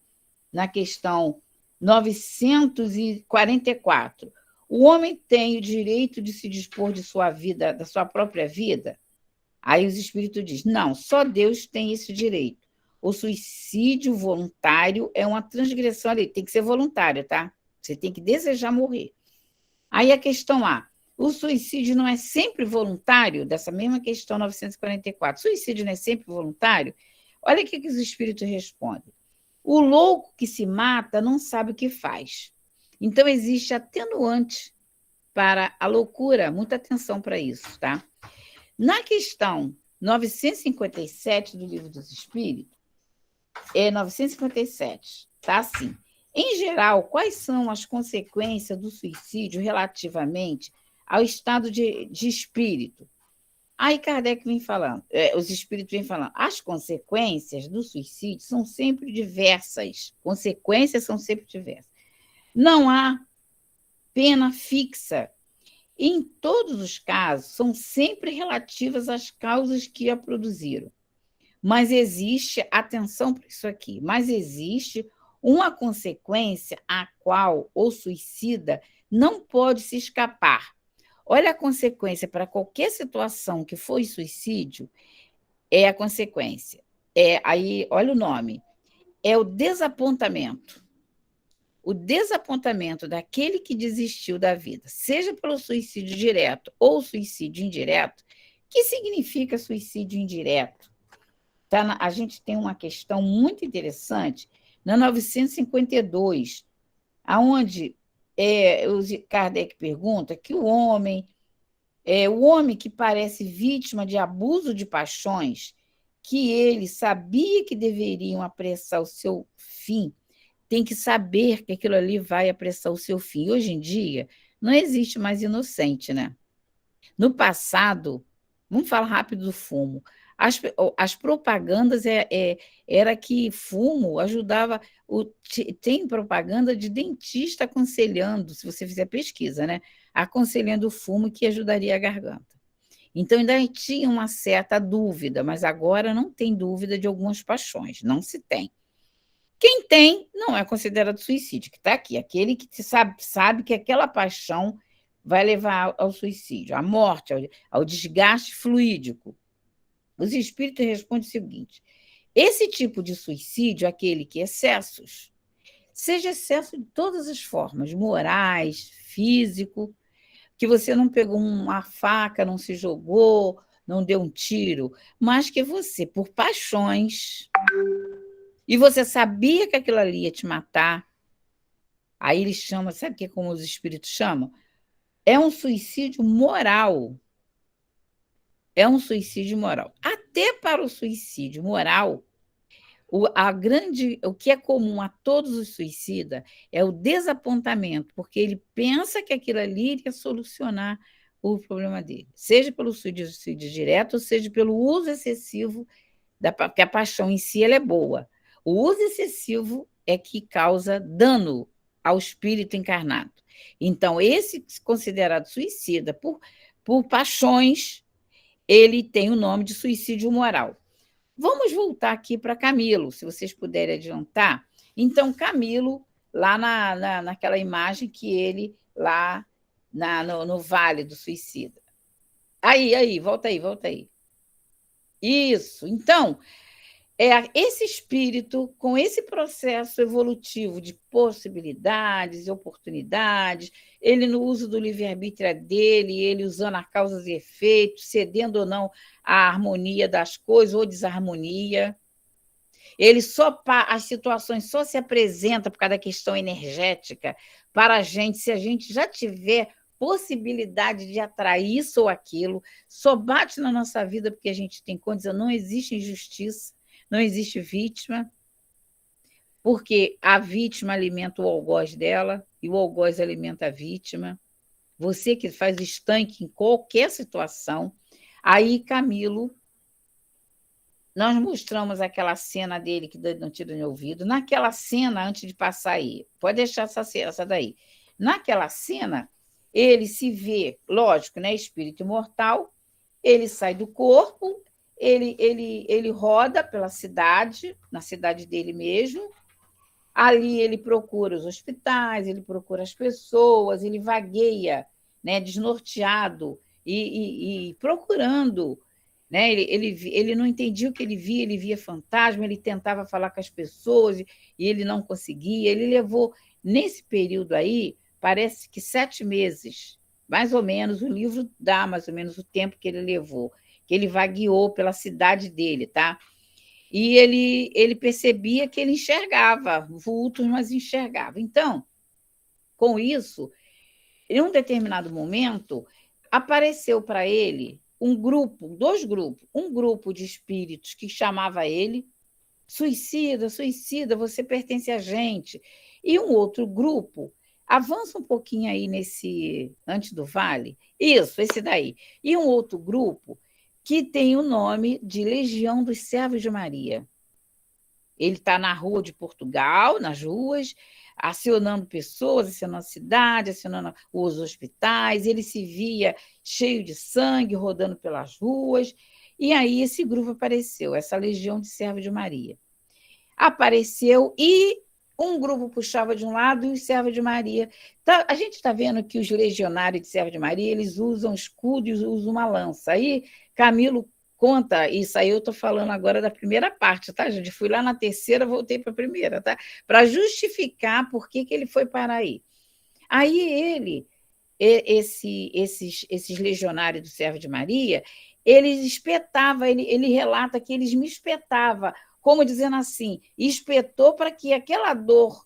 944. O homem tem o direito de se dispor de sua vida, da sua própria vida? Aí os Espíritos dizem, não, só Deus tem esse direito. O suicídio voluntário é uma transgressão ali, tem que ser voluntário, tá? Você tem que desejar morrer. Aí a questão A, O suicídio não é sempre voluntário? Dessa mesma questão 944. Suicídio não é sempre voluntário? Olha o que os espíritos respondem. O louco que se mata não sabe o que faz. Então, existe atenuante para a loucura. Muita atenção para isso, tá? Na questão 957 do Livro dos Espíritos, 957, tá assim. Em geral, quais são as consequências do suicídio relativamente ao estado de espírito? Aí Kardec vem falando, os espíritos vêm falando, as consequências do suicídio são sempre diversas. Consequências são sempre diversas. Não há pena fixa. Em todos os casos, são sempre relativas às causas que a produziram. Mas existe, atenção para isso aqui, mas existe uma consequência a qual o suicida não pode se escapar. Olha a consequência para qualquer situação que foi suicídio, é a consequência. Aí, olha o nome, é o desapontamento. O desapontamento daquele que desistiu da vida, seja pelo suicídio direto ou suicídio indireto. Que significa suicídio indireto? A gente tem uma questão muito interessante na 952, onde Kardec pergunta que o homem que parece vítima de abuso de paixões, que ele sabia que deveriam apressar o seu fim, tem que saber que aquilo ali vai apressar o seu fim. Hoje em dia, não existe mais inocente, né? No passado, vamos falar rápido do fumo. As propagandas era que fumo ajudava. Tem propaganda de dentista aconselhando, se você fizer pesquisa, né? Aconselhando o fumo que ajudaria a garganta. Então, ainda tinha uma certa dúvida, mas agora não tem dúvida de algumas paixões, não se tem. Quem tem não é considerado suicídio, que está aqui, aquele que sabe que aquela paixão vai levar ao suicídio, à morte, ao desgaste fluídico. Os espíritos respondem o seguinte: esse tipo de suicídio, aquele que excessos, seja excesso de todas as formas, morais, físico, que você não pegou uma faca, não se jogou, não deu um tiro, mas que você, por paixões, e você sabia que aquilo ali ia te matar, aí eles chamam, sabe que como os espíritos chamam? É um suicídio moral. É um suicídio moral. Até para o suicídio moral, o que é comum a todos os suicidas é o desapontamento, porque ele pensa que aquilo ali iria solucionar o problema dele, seja pelo suicídio direto, ou seja pelo uso excessivo, porque a paixão em si ela é boa. O uso excessivo é que causa dano ao espírito encarnado. Então, esse considerado suicida por paixões, ele tem o nome de suicídio moral. Vamos voltar aqui para Camilo, se vocês puderem adiantar. Então, Camilo, lá naquela imagem que ele, lá no Vale do Suicida. Aí, volta aí. Isso. Então, esse espírito, com esse processo evolutivo de possibilidades e oportunidades, ele no uso do livre-arbítrio dele, ele usando as causas e efeitos, cedendo ou não à harmonia das coisas ou desarmonia. As situações só se apresentam por causa da questão energética para a gente, se a gente já tiver possibilidade de atrair isso ou aquilo, só bate na nossa vida porque a gente tem condição, não existe injustiça. Não existe vítima, porque a vítima alimenta o algoz dela e o algoz alimenta a vítima. Você que faz estanque em qualquer situação. Aí, Camilo, nós mostramos aquela cena dele que não tira no ouvido. Naquela cena, antes de passar aí, pode deixar essa daí. Naquela cena, ele se vê, lógico, né, espírito imortal, ele sai do corpo, ele roda pela cidade, na cidade dele mesmo. Ali ele procura os hospitais, ele procura as pessoas, ele vagueia, né, desnorteado e procurando. Né? Ele não entendia o que ele via fantasma, ele tentava falar com as pessoas e ele não conseguia. Ele levou, nesse período aí, parece que 7 meses, mais ou menos, o livro dá mais ou menos o tempo que ele levou, que ele vagueou pela cidade dele, tá? E ele percebia que ele enxergava vultos, mas enxergava. Então, com isso, em um determinado momento, apareceu para ele dois grupos, um grupo de espíritos que chamava ele suicida, suicida, você pertence a gente, e um outro grupo, avança um pouquinho aí antes do vale, isso, esse daí, e um outro grupo que tem o nome de Legião dos Servos de Maria. Ele está na rua de Portugal, nas ruas, acionando pessoas, acionando a cidade, acionando os hospitais. Ele se via cheio de sangue, rodando pelas ruas. E aí esse grupo apareceu, essa Legião de Servos de Maria. Apareceu e um grupo puxava de um lado e os Servos de Maria. Tá, a gente está vendo que os legionários de Servos de Maria, eles usam escudo e usam uma lança. Aí Camilo conta isso aí, eu estou falando agora da primeira parte, tá, gente? Fui lá na terceira, voltei para a primeira, tá? Para justificar por que ele foi parar aí. Aí esses legionários do Servo de Maria, eles espetavam, ele relata que eles me espetavam, como dizendo assim, espetou para que aquela dor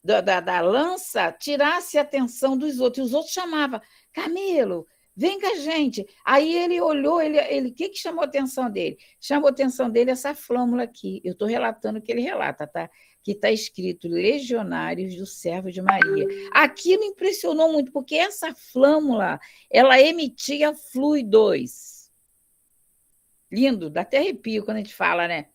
da lança tirasse a atenção dos outros. E os outros chamavam, Camilo, vem com a gente. Aí ele olhou, o que chamou a atenção dele? Chamou a atenção dele essa flâmula aqui. Eu estou relatando o que ele relata, tá? Que está escrito Legionários do Servo de Maria. Aquilo impressionou muito, porque essa flâmula, ela emitia fluidos. Lindo, dá até arrepio quando a gente fala, né?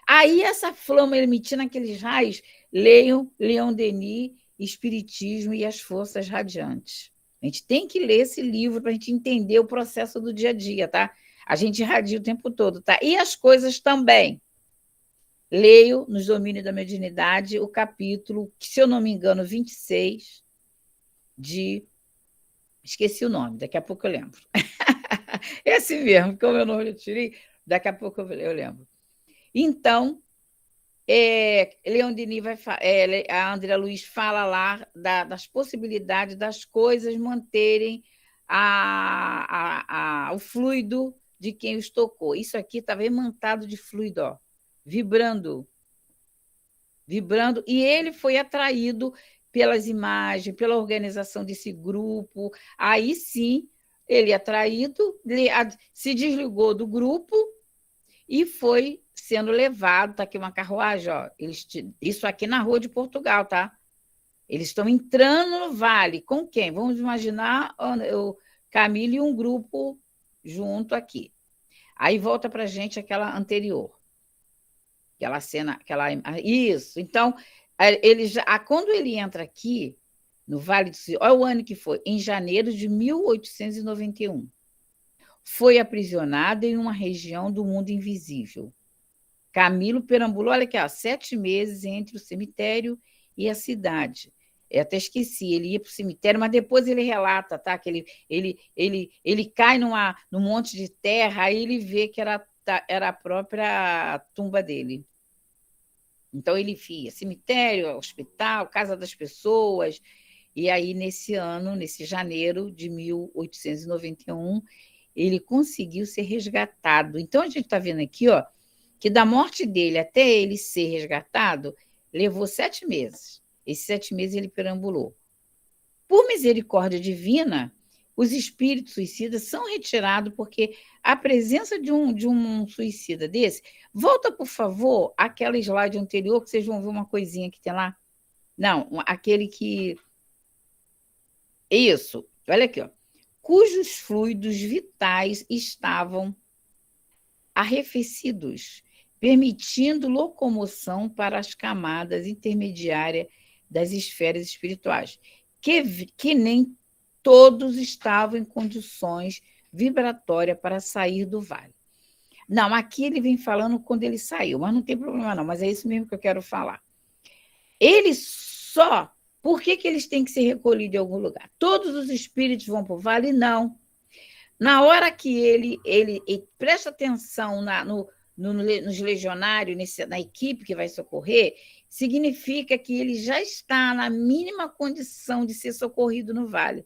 Aí essa flama emitindo aqueles raios, leiam Leon Denis, Espiritismo e as Forças Radiantes. A gente tem que ler esse livro para a gente entender o processo do dia a dia, tá? A gente irradia o tempo todo, tá? E as coisas também. Leio, nos Domínios da Mediunidade, o capítulo, se eu não me engano, 26, esqueci o nome, daqui a pouco eu lembro. Esse mesmo, como eu não tirei, daqui a pouco eu lembro. Então, Leon Denis a André Luiz fala lá das possibilidades das coisas manterem o fluido de quem os tocou. Isso aqui estava imantado de fluido, ó, vibrando, e ele foi atraído pelas imagens, pela organização desse grupo. Aí sim, ele atraído, se desligou do grupo e foi sendo levado, está aqui uma carruagem, ó, isso aqui na Rua de Portugal, tá? Eles estão entrando no vale, com quem? Vamos imaginar o Camilo e um grupo junto aqui. Aí volta para a gente aquela anterior, aquela cena, isso. Então, quando ele entra aqui, no Vale do Silício, olha o ano que foi, em janeiro de 1891, foi aprisionado em uma região do mundo invisível. Camilo perambulou, olha aqui, ó, 7 meses entre o cemitério e a cidade. Eu até esqueci, ele ia para o cemitério, mas depois ele relata, tá? Que ele cai num monte de terra, aí ele vê que era a própria tumba dele. Então ele via cemitério, hospital, casa das pessoas, e aí nesse janeiro de 1891, ele conseguiu ser resgatado. Então a gente está vendo aqui, ó, que da morte dele até ele ser resgatado, levou 7 meses. Esses 7 meses ele perambulou. Por misericórdia divina, os espíritos suicidas são retirados porque a presença de um suicida desse... Volta, por favor, aquela slide anterior, que vocês vão ver uma coisinha que tem lá. Não, aquele que... Isso, olha aqui, ó. Cujos fluidos vitais estavam arrefecidos, permitindo locomoção para as camadas intermediárias das esferas espirituais, que nem todos estavam em condições vibratórias para sair do vale. Não, aqui ele vem falando quando ele saiu, mas não tem problema não, mas é isso mesmo que eu quero falar. Por que eles têm que ser recolhidos em algum lugar? Todos os espíritos vão para o vale? Não. Na hora que ele presta atenção nos legionários, na equipe que vai socorrer, significa que ele já está na mínima condição de ser socorrido no vale.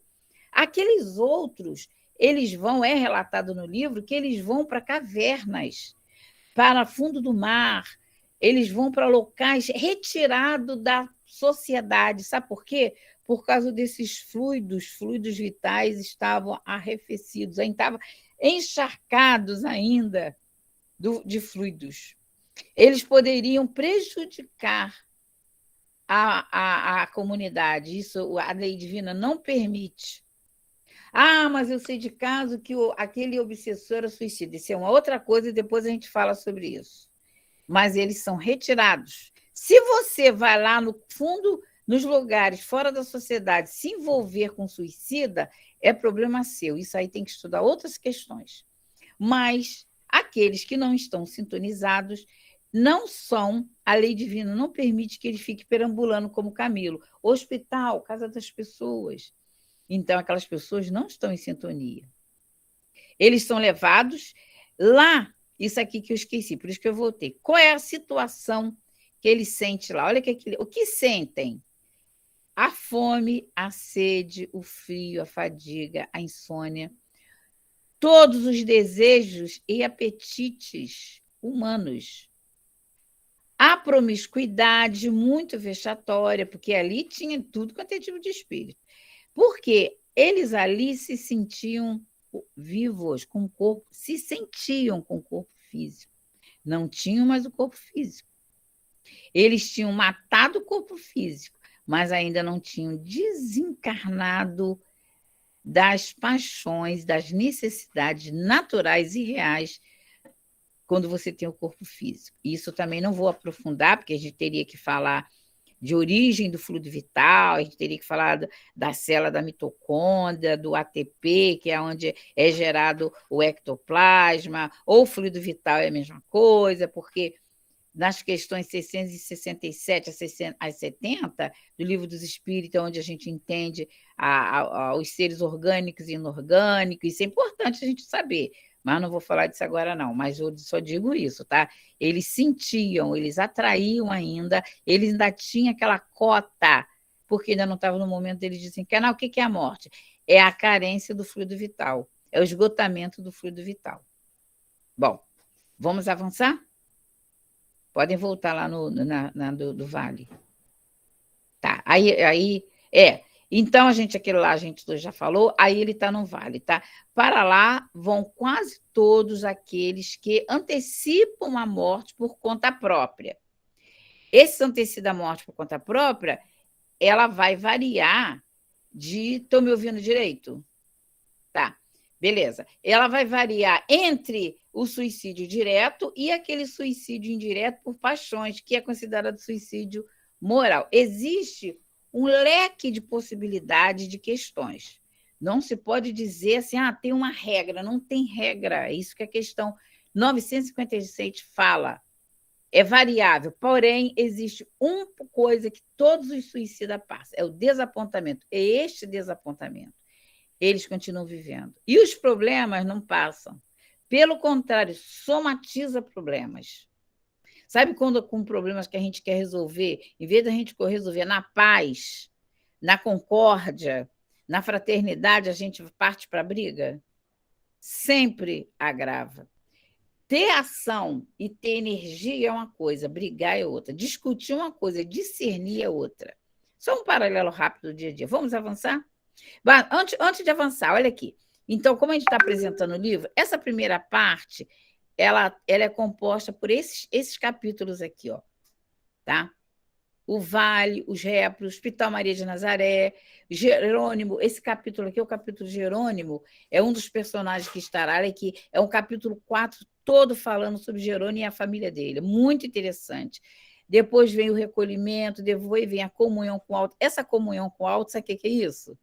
Aqueles outros, eles vão, é relatado no livro, que eles vão para cavernas, para fundo do mar, eles vão para locais retirados da sociedade. Sabe por quê? Por causa desses fluidos vitais estavam arrefecidos, ainda estavam encharcados ainda de fluidos. Eles poderiam prejudicar a comunidade. Isso a lei divina não permite. Mas eu sei de caso que aquele obsessor é suicida. Isso é uma outra coisa e depois a gente fala sobre isso. Mas eles são retirados. Se você vai lá no fundo, nos lugares fora da sociedade, se envolver com suicida, é problema seu. Isso aí tem que estudar outras questões. Mas aqueles que não estão sintonizados não são, a lei divina não permite que ele fique perambulando como Camilo. Hospital, casa das pessoas. Então, aquelas pessoas não estão em sintonia. Eles são levados lá, isso aqui que eu esqueci, por isso que eu voltei. Qual é a situação que ele sente lá? Olha o que sentem? A fome, a sede, o frio, a fadiga, a insônia, todos os desejos e apetites humanos. A promiscuidade muito vexatória, porque ali tinha tudo quanto é tipo de espírito. Porque eles ali se sentiam vivos, com o corpo, se sentiam com o corpo físico. Não tinham mais o corpo físico. Eles tinham matado o corpo físico, mas ainda não tinham desencarnado das paixões, das necessidades naturais e reais quando você tem o corpo físico. Isso também não vou aprofundar, porque a gente teria que falar de origem do fluido vital, a gente teria que falar da célula da mitocôndria, do ATP, que é onde é gerado o ectoplasma, ou o fluido vital é a mesma coisa, porque nas questões 667 a 70 do Livro dos Espíritos, onde a gente entende os seres orgânicos e inorgânicos, isso é importante a gente saber, mas não vou falar disso agora não, mas eu só digo isso, tá? Eles sentiam, eles atraíam ainda, eles ainda tinham aquela cota, porque ainda não estava no momento deles desencarnar. O que é a morte? É a carência do fluido vital, é o esgotamento do fluido vital. Bom, vamos avançar? Podem voltar lá do Vale. Tá, então, aquele lá a gente já falou, aí ele está no Vale, tá? Para lá vão quase todos aqueles que antecipam a morte por conta própria. Esse antecipam a morte por conta própria, ela vai variar de... Estão me ouvindo direito? Tá, beleza. Ela vai variar entre o suicídio direto e aquele suicídio indireto por paixões, que é considerado suicídio moral. Existe um leque de possibilidades de questões. Não se pode dizer assim, tem uma regra. Não tem regra. É isso que a questão 956 fala. É variável. Porém, existe uma coisa que todos os suicidas passam. É o desapontamento. É este desapontamento. Eles continuam vivendo. E os problemas não passam. Pelo contrário, somatiza problemas. Sabe quando com problemas que a gente quer resolver, em vez da gente resolver na paz, na concórdia, na fraternidade, a gente parte para a briga? Sempre agrava. Ter ação e ter energia é uma coisa, brigar é outra. Discutir é uma coisa, discernir é outra. Só um paralelo rápido do dia a dia. Vamos avançar? Antes de avançar, olha aqui. Então, como a gente está apresentando o livro, essa primeira parte... Ela é composta por esses capítulos aqui, ó, tá? O Vale, os Répros, o Hospital Maria de Nazaré, Jerônimo. Esse capítulo aqui, o capítulo Jerônimo, é um dos personagens que estará aqui. É um capítulo 4 todo falando sobre Jerônimo e a família dele. Muito interessante. Depois vem o recolhimento, depois vem a comunhão com o alto. Essa comunhão com o alto, sabe o que é isso?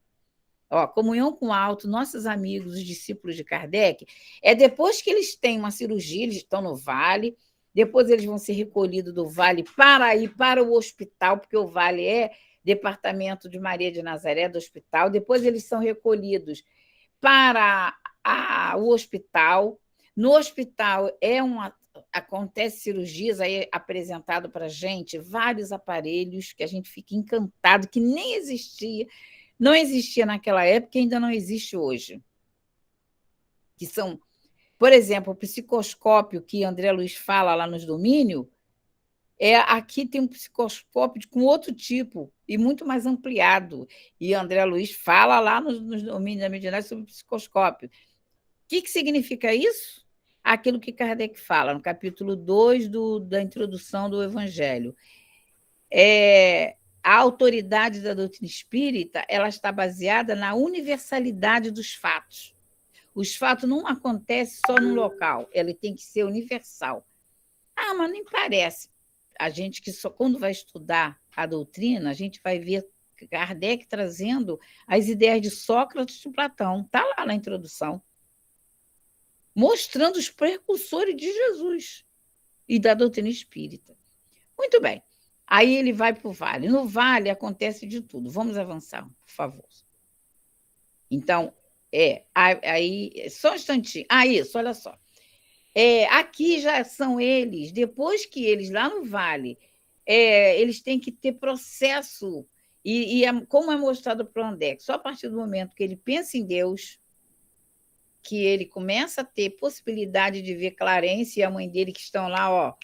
Comunhão com o alto, nossos amigos, os discípulos de Kardec, é depois que eles têm uma cirurgia, eles estão no Vale, depois eles vão ser recolhidos do Vale para ir para o hospital, porque o Vale é departamento de Maria de Nazaré, do hospital, depois eles são recolhidos para o hospital. No hospital acontece cirurgias, aí é apresentado para a gente vários aparelhos que a gente fica encantado, que nem existia não existia naquela época e ainda não existe hoje. Que são, por exemplo, o psicoscópio que André Luiz fala lá nos domínios, aqui tem um psicoscópio com outro tipo e muito mais ampliado. E André Luiz fala lá nos domínios da mediunidade sobre o psicoscópio. O que significa isso? Aquilo que Kardec fala no capítulo 2 da introdução do Evangelho. A autoridade da doutrina espírita ela está baseada na universalidade dos fatos. Os fatos não acontecem só num local, ele tem que ser universal. Mas nem parece. A gente que só quando vai estudar a doutrina, a gente vai ver Kardec trazendo as ideias de Sócrates e de Platão. Está lá na introdução. Mostrando os precursores de Jesus e da doutrina espírita. Muito bem. Aí ele vai para o vale. No vale acontece de tudo. Vamos avançar, por favor. Então, aí, só um instantinho. Isso, olha só. Aqui já são eles, depois que eles, lá no vale, eles têm que ter processo, como é mostrado para o André, só a partir do momento que ele pensa em Deus, que ele começa a ter possibilidade de ver Clarence e a mãe dele que estão lá,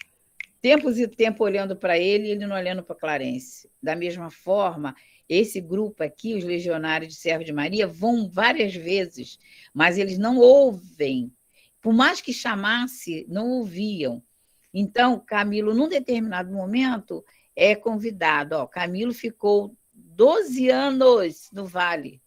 tempos e tempo olhando para ele e ele não olhando para Clarence. Da mesma forma, esse grupo aqui, os legionários de Servo de Maria, vão várias vezes, mas eles não ouvem. Por mais que chamasse, não ouviam. Então, Camilo, num determinado momento, é convidado. Camilo ficou 12 anos no vale.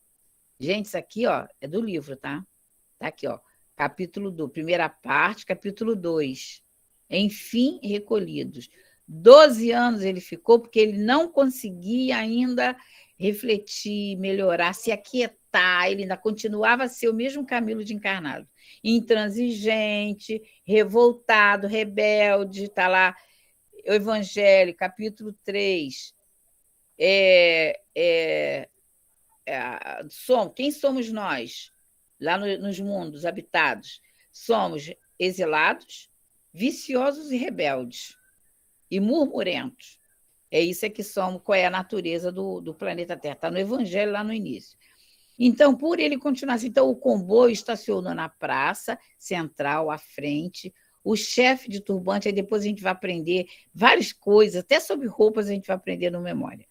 Gente, isso aqui é do livro, tá? Está aqui, capítulo 2, primeira parte, capítulo 2. Enfim, recolhidos. 12 anos ele ficou, porque ele não conseguia ainda refletir, melhorar, se aquietar, ele ainda continuava a ser o mesmo Camilo de encarnado. Intransigente, revoltado, rebelde, está lá, o Evangelho, capítulo 3. Quem somos nós? Lá nos mundos habitados. Somos exilados, viciosos e rebeldes, e murmurentos. Isso que somos, qual é a natureza do planeta Terra. Está no Evangelho, lá no início. Então, por ele continuar assim, o comboio estacionou na praça central, à frente, o chefe de turbante, aí depois a gente vai aprender várias coisas, até sobre roupas a gente vai aprender no Memória.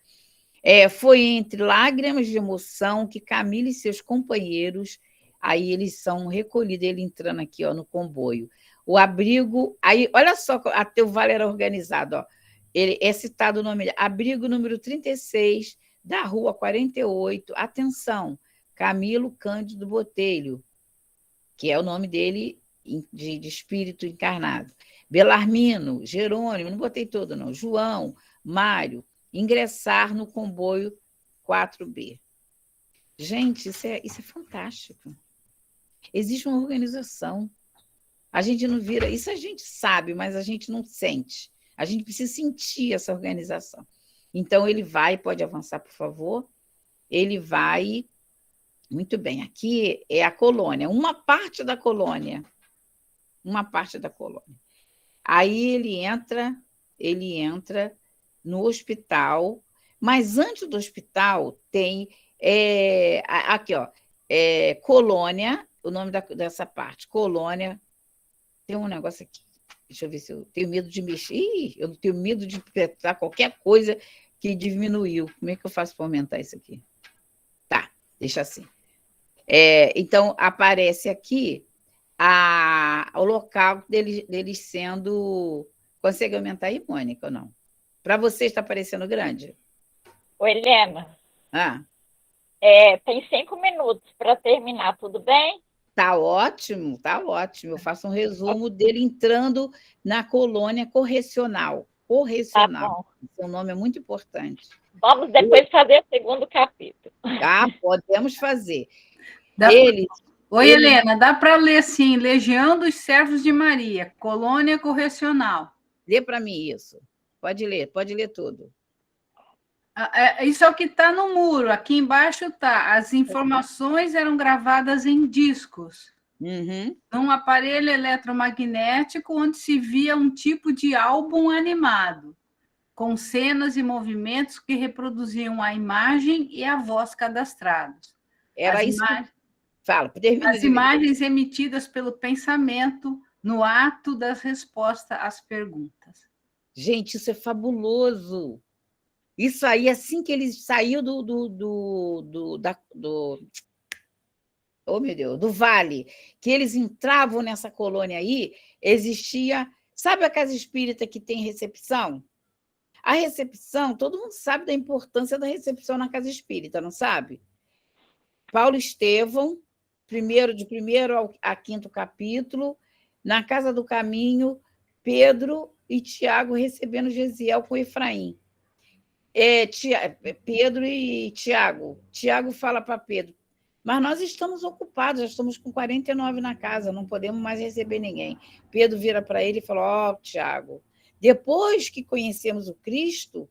Foi entre lágrimas de emoção que Camilo e seus companheiros, aí eles são recolhidos, ele entrando aqui no comboio. O abrigo, aí, olha só, até o vale era organizado, ele é citado o nome, abrigo número 36, da rua 48, atenção, Camilo Cândido Botelho, que é o nome dele de espírito encarnado. Belarmino, Jerônimo, não botei todo não, João, Mário, ingressar no comboio 4B. Gente, isso é fantástico. Existe uma organização. A gente não vira... Isso a gente sabe, mas a gente não sente. A gente precisa sentir essa organização. Então, ele vai... Pode avançar, por favor? Ele vai... Muito bem. Aqui é a colônia. Uma parte da colônia. Uma parte da colônia. Aí ele entra no hospital, mas antes do hospital tem... aqui, colônia, o nome dessa parte, colônia. Tem um negócio aqui, deixa eu ver se eu tenho medo de mexer. Eu não tenho medo de apertar qualquer coisa que diminuiu. Como é que eu faço para aumentar isso aqui? Tá, deixa assim. Então, aparece aqui o local deles sendo... Consegue aumentar aí, Mônica, ou não? Para você está parecendo grande? Ô, Helena. Tem 5 minutos para terminar, tudo bem? Tá ótimo, tá ótimo. Eu faço um resumo dele entrando na colônia correcional. Correcional. Tá bom. Seu nome é muito importante. Vamos depois fazer o segundo capítulo. Podemos fazer. Oi, Helena, dá para ler assim, Legião dos Servos de Maria, colônia correcional. Lê para mim isso. Pode ler tudo. Isso é o que está no muro. Aqui embaixo está. As informações eram gravadas em discos. Num aparelho eletromagnético onde se via um tipo de álbum animado. com cenas e movimentos que reproduziam a imagem e a voz cadastrados. Era isso. Fala, termina. As imagens emitidas pelo pensamento no ato das respostas às perguntas. Gente, isso é fabuloso. Isso aí, assim que ele saiu oh, meu Deus, do vale, que eles entravam nessa colônia aí, existia... Sabe a casa espírita que tem recepção? A recepção, todo mundo sabe da importância da recepção na casa espírita, não sabe? Paulo Estevão, de primeiro a quinto capítulo, na Casa do Caminho, Pedro e Tiago recebendo Gesiel com Efraim. Pedro e Tiago. Tiago fala para Pedro, mas nós estamos ocupados, já estamos com 49 na casa, não podemos mais receber ninguém. Pedro vira para ele e fala, Tiago, depois que conhecemos o Cristo,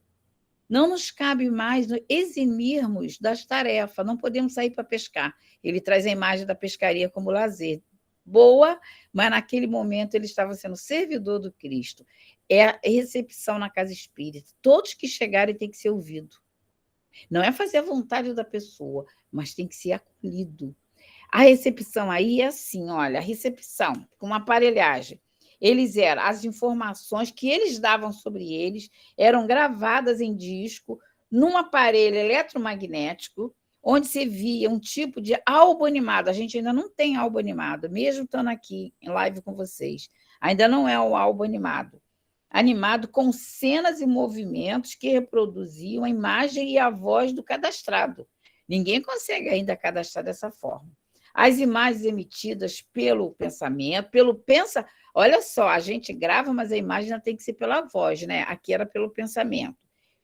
não nos cabe mais eximirmos das tarefas, não podemos sair para pescar. Ele traz a imagem da pescaria como lazer. Boa, mas naquele momento ele estava sendo servidor do Cristo. É a recepção na casa espírita. Todos que chegarem têm que ser ouvidos. Não é fazer a vontade da pessoa, mas tem que ser acolhido. A recepção aí é assim, olha, a recepção com uma aparelhagem. As informações que eles davam sobre eles eram gravadas em disco, num aparelho eletromagnético, onde se via um tipo de álbum animado. A gente ainda não tem álbum animado, mesmo estando aqui em live com vocês. Ainda não é um álbum animado. Animado com cenas e movimentos que reproduziam a imagem e a voz do cadastrado. Ninguém consegue ainda cadastrar dessa forma. As imagens emitidas pelo pensamento, olha só, a gente grava, mas a imagem não tem que ser pela voz, né? Aqui era pelo pensamento.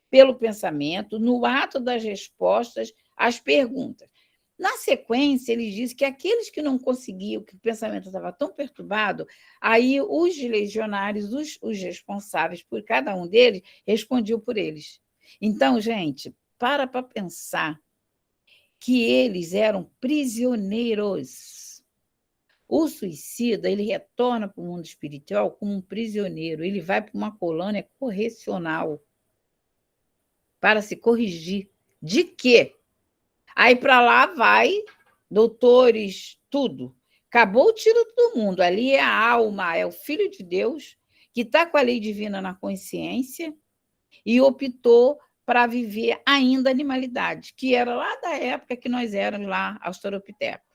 Pelo pensamento, no ato das respostas às perguntas. Na sequência, ele diz que aqueles que não conseguiam, que o pensamento estava tão perturbado, aí os legionários, os responsáveis por cada um deles, respondiam por eles. Então, gente, para pensar que eles eram prisioneiros. O suicida, ele retorna para o mundo espiritual como um prisioneiro, ele vai para uma colônia correcional para se corrigir. De quê? Aí para lá vai doutores, tudo. Acabou o tiro de todo mundo. Ali é a alma, é o Filho de Deus, que está com a lei divina na consciência e optou para viver ainda a animalidade, que era lá da época que nós éramos lá australopiteco.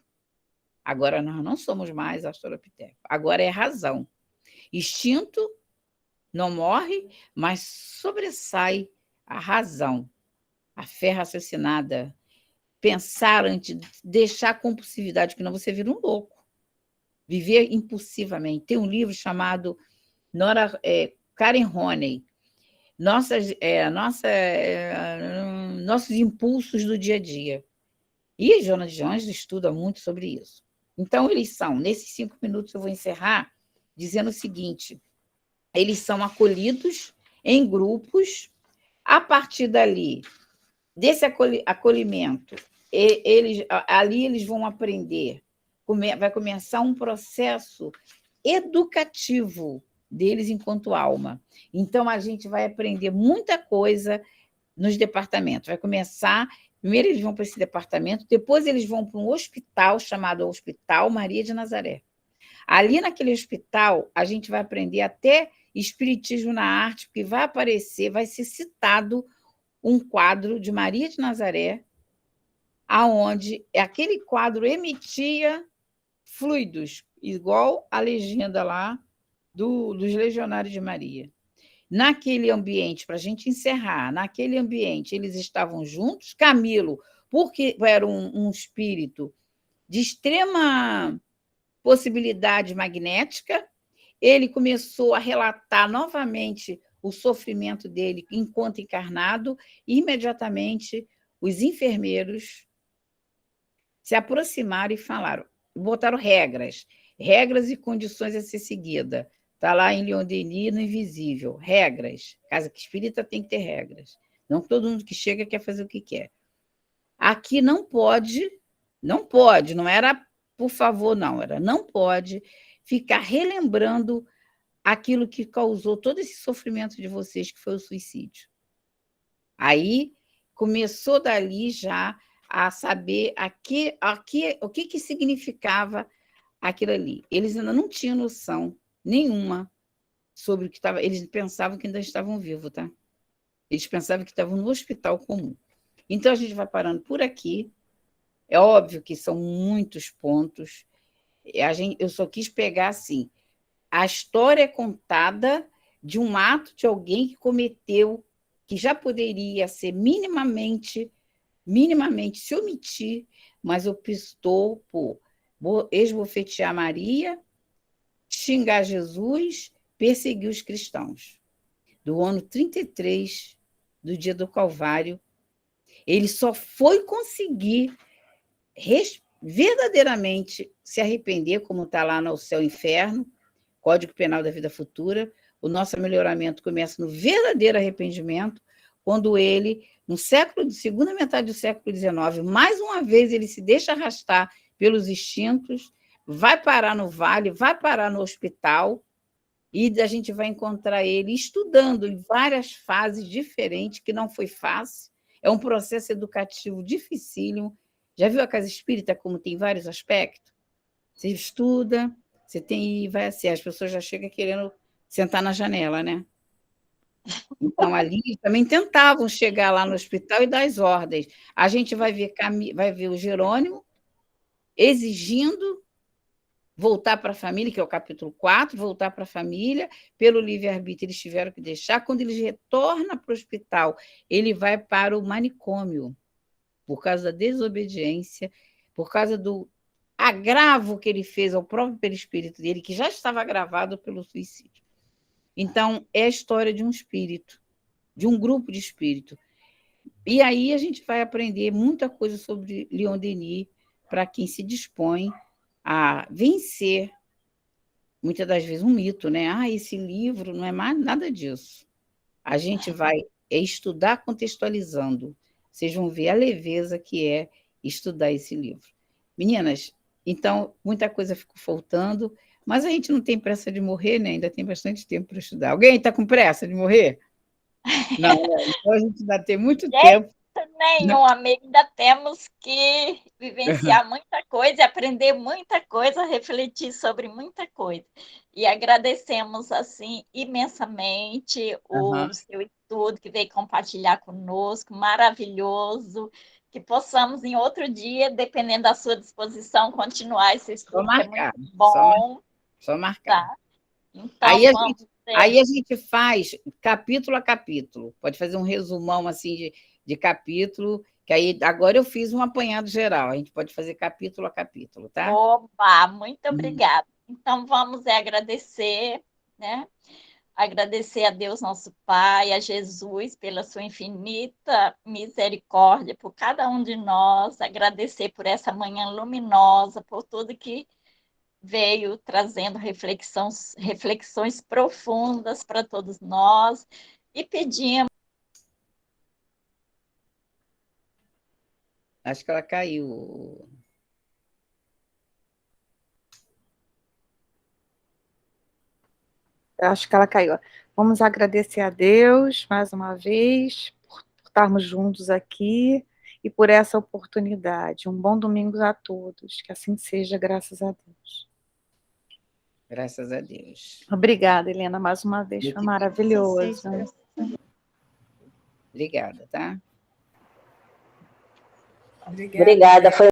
Agora nós não somos mais australopiteco. Agora é razão. Instinto não morre, mas sobressai a razão, a fé raciocinada, pensar antes, deixar a compulsividade, que não você vira um louco. Viver impulsivamente. Tem um livro chamado Karen Honey, nossos impulsos do dia a dia. E a Joana de Anjos estuda muito sobre isso. Então, eles são, nesses 5 minutos eu vou encerrar dizendo o seguinte, eles são acolhidos em grupos, a partir dali, desse acolhimento, ali eles vão aprender, vai começar um processo educativo deles enquanto alma. Então, a gente vai aprender muita coisa nos departamentos. Vai começar... Primeiro eles vão para esse departamento, depois eles vão para um hospital chamado Hospital Maria de Nazaré. Ali naquele hospital, a gente vai aprender até espiritismo na arte, porque vai aparecer, vai ser citado um quadro de Maria de Nazaré, aonde aquele quadro emitia fluidos, igual a legenda lá dos Legionários de Maria. Naquele ambiente, para a gente encerrar, naquele ambiente eles estavam juntos, Camilo, porque era um espírito de extrema possibilidade magnética, ele começou a relatar novamente o sofrimento dele enquanto encarnado, e imediatamente os enfermeiros se aproximaram e falaram, botaram regras e condições a ser seguidas. Está lá em Leon Denis, no Invisível. Regras. Casa espírita tem que ter regras. Não todo mundo que chega quer fazer o que quer. Aqui não pode, não era por favor, não, era não pode ficar relembrando aquilo que causou todo esse sofrimento de vocês, que foi o suicídio. Aí começou dali já a saber o que significava aquilo ali. Eles ainda não tinham noção nenhuma sobre o que estava. Eles pensavam que ainda estavam vivos, tá? Eles pensavam que estavam no hospital comum. Então, a gente vai parando por aqui. É óbvio que são muitos pontos. Eu só quis pegar, assim, a história contada de um ato de alguém que cometeu, que já poderia ser minimamente se omitir, mas optou por esbofetear Maria, xingar Jesus, perseguir os cristãos. Do ano 33, do dia do Calvário, ele só foi conseguir verdadeiramente se arrepender, como está lá no Céu e Inferno, Código Penal da Vida Futura. O nosso melhoramento começa no verdadeiro arrependimento, quando ele, na segunda metade do século XIX, mais uma vez ele se deixa arrastar pelos instintos, vai parar no vale, vai parar no hospital, e a gente vai encontrar ele estudando em várias fases diferentes, que não foi fácil. É um processo educativo dificílimo. Já viu a casa espírita como tem vários aspectos? Você estuda, você tem, vai assim, as pessoas já chegam querendo sentar na janela, né? Então, ali também tentavam chegar lá no hospital e dar as ordens. A gente vai ver o Jerônimo exigindo voltar para a família, que é o capítulo 4, voltar para a família, pelo livre-arbítrio eles tiveram que deixar. Quando eles retornam para o hospital, ele vai para o manicômio, por causa da desobediência, por causa do agravo que ele fez ao próprio perispírito dele, que já estava agravado pelo suicídio. Então, é a história de um espírito, de um grupo de espírito. E aí a gente vai aprender muita coisa sobre Leon Denis, para quem se dispõe a vencer, muitas das vezes, um mito, né? Esse livro não é mais nada disso. A gente vai estudar contextualizando. Vocês vão ver a leveza que é estudar esse livro. Meninas, então, muita coisa ficou faltando, mas a gente não tem pressa de morrer, né? Ainda tem bastante tempo para estudar. Alguém está com pressa de morrer? Não, então a gente ainda tem muito tempo. Nenhum, amigo, ainda temos que vivenciar muita coisa, aprender muita coisa, refletir sobre muita coisa. E agradecemos, assim, imensamente o seu estudo que veio compartilhar conosco, maravilhoso, que possamos, em outro dia, dependendo da sua disposição, continuar esse estudo, que é muito bom. Só marcar. Tá? Então, aí a gente faz capítulo a capítulo, pode fazer um resumão, assim, de capítulo, que aí agora eu fiz um apanhado geral, a gente pode fazer capítulo a capítulo, tá? Opa, muito obrigada. Então, vamos agradecer, né? Agradecer a Deus, nosso Pai, a Jesus, pela sua infinita misericórdia, por cada um de nós, agradecer por essa manhã luminosa, por tudo que veio trazendo reflexões profundas para todos nós, e pedimos. Acho que ela caiu. Acho que ela caiu. Vamos agradecer a Deus mais uma vez por estarmos juntos aqui e por essa oportunidade. Um bom domingo a todos. Que assim seja, graças a Deus. Graças a Deus. Obrigada, Helena, mais uma vez. Foi maravilhoso. Obrigada, tá? Obrigada. Foi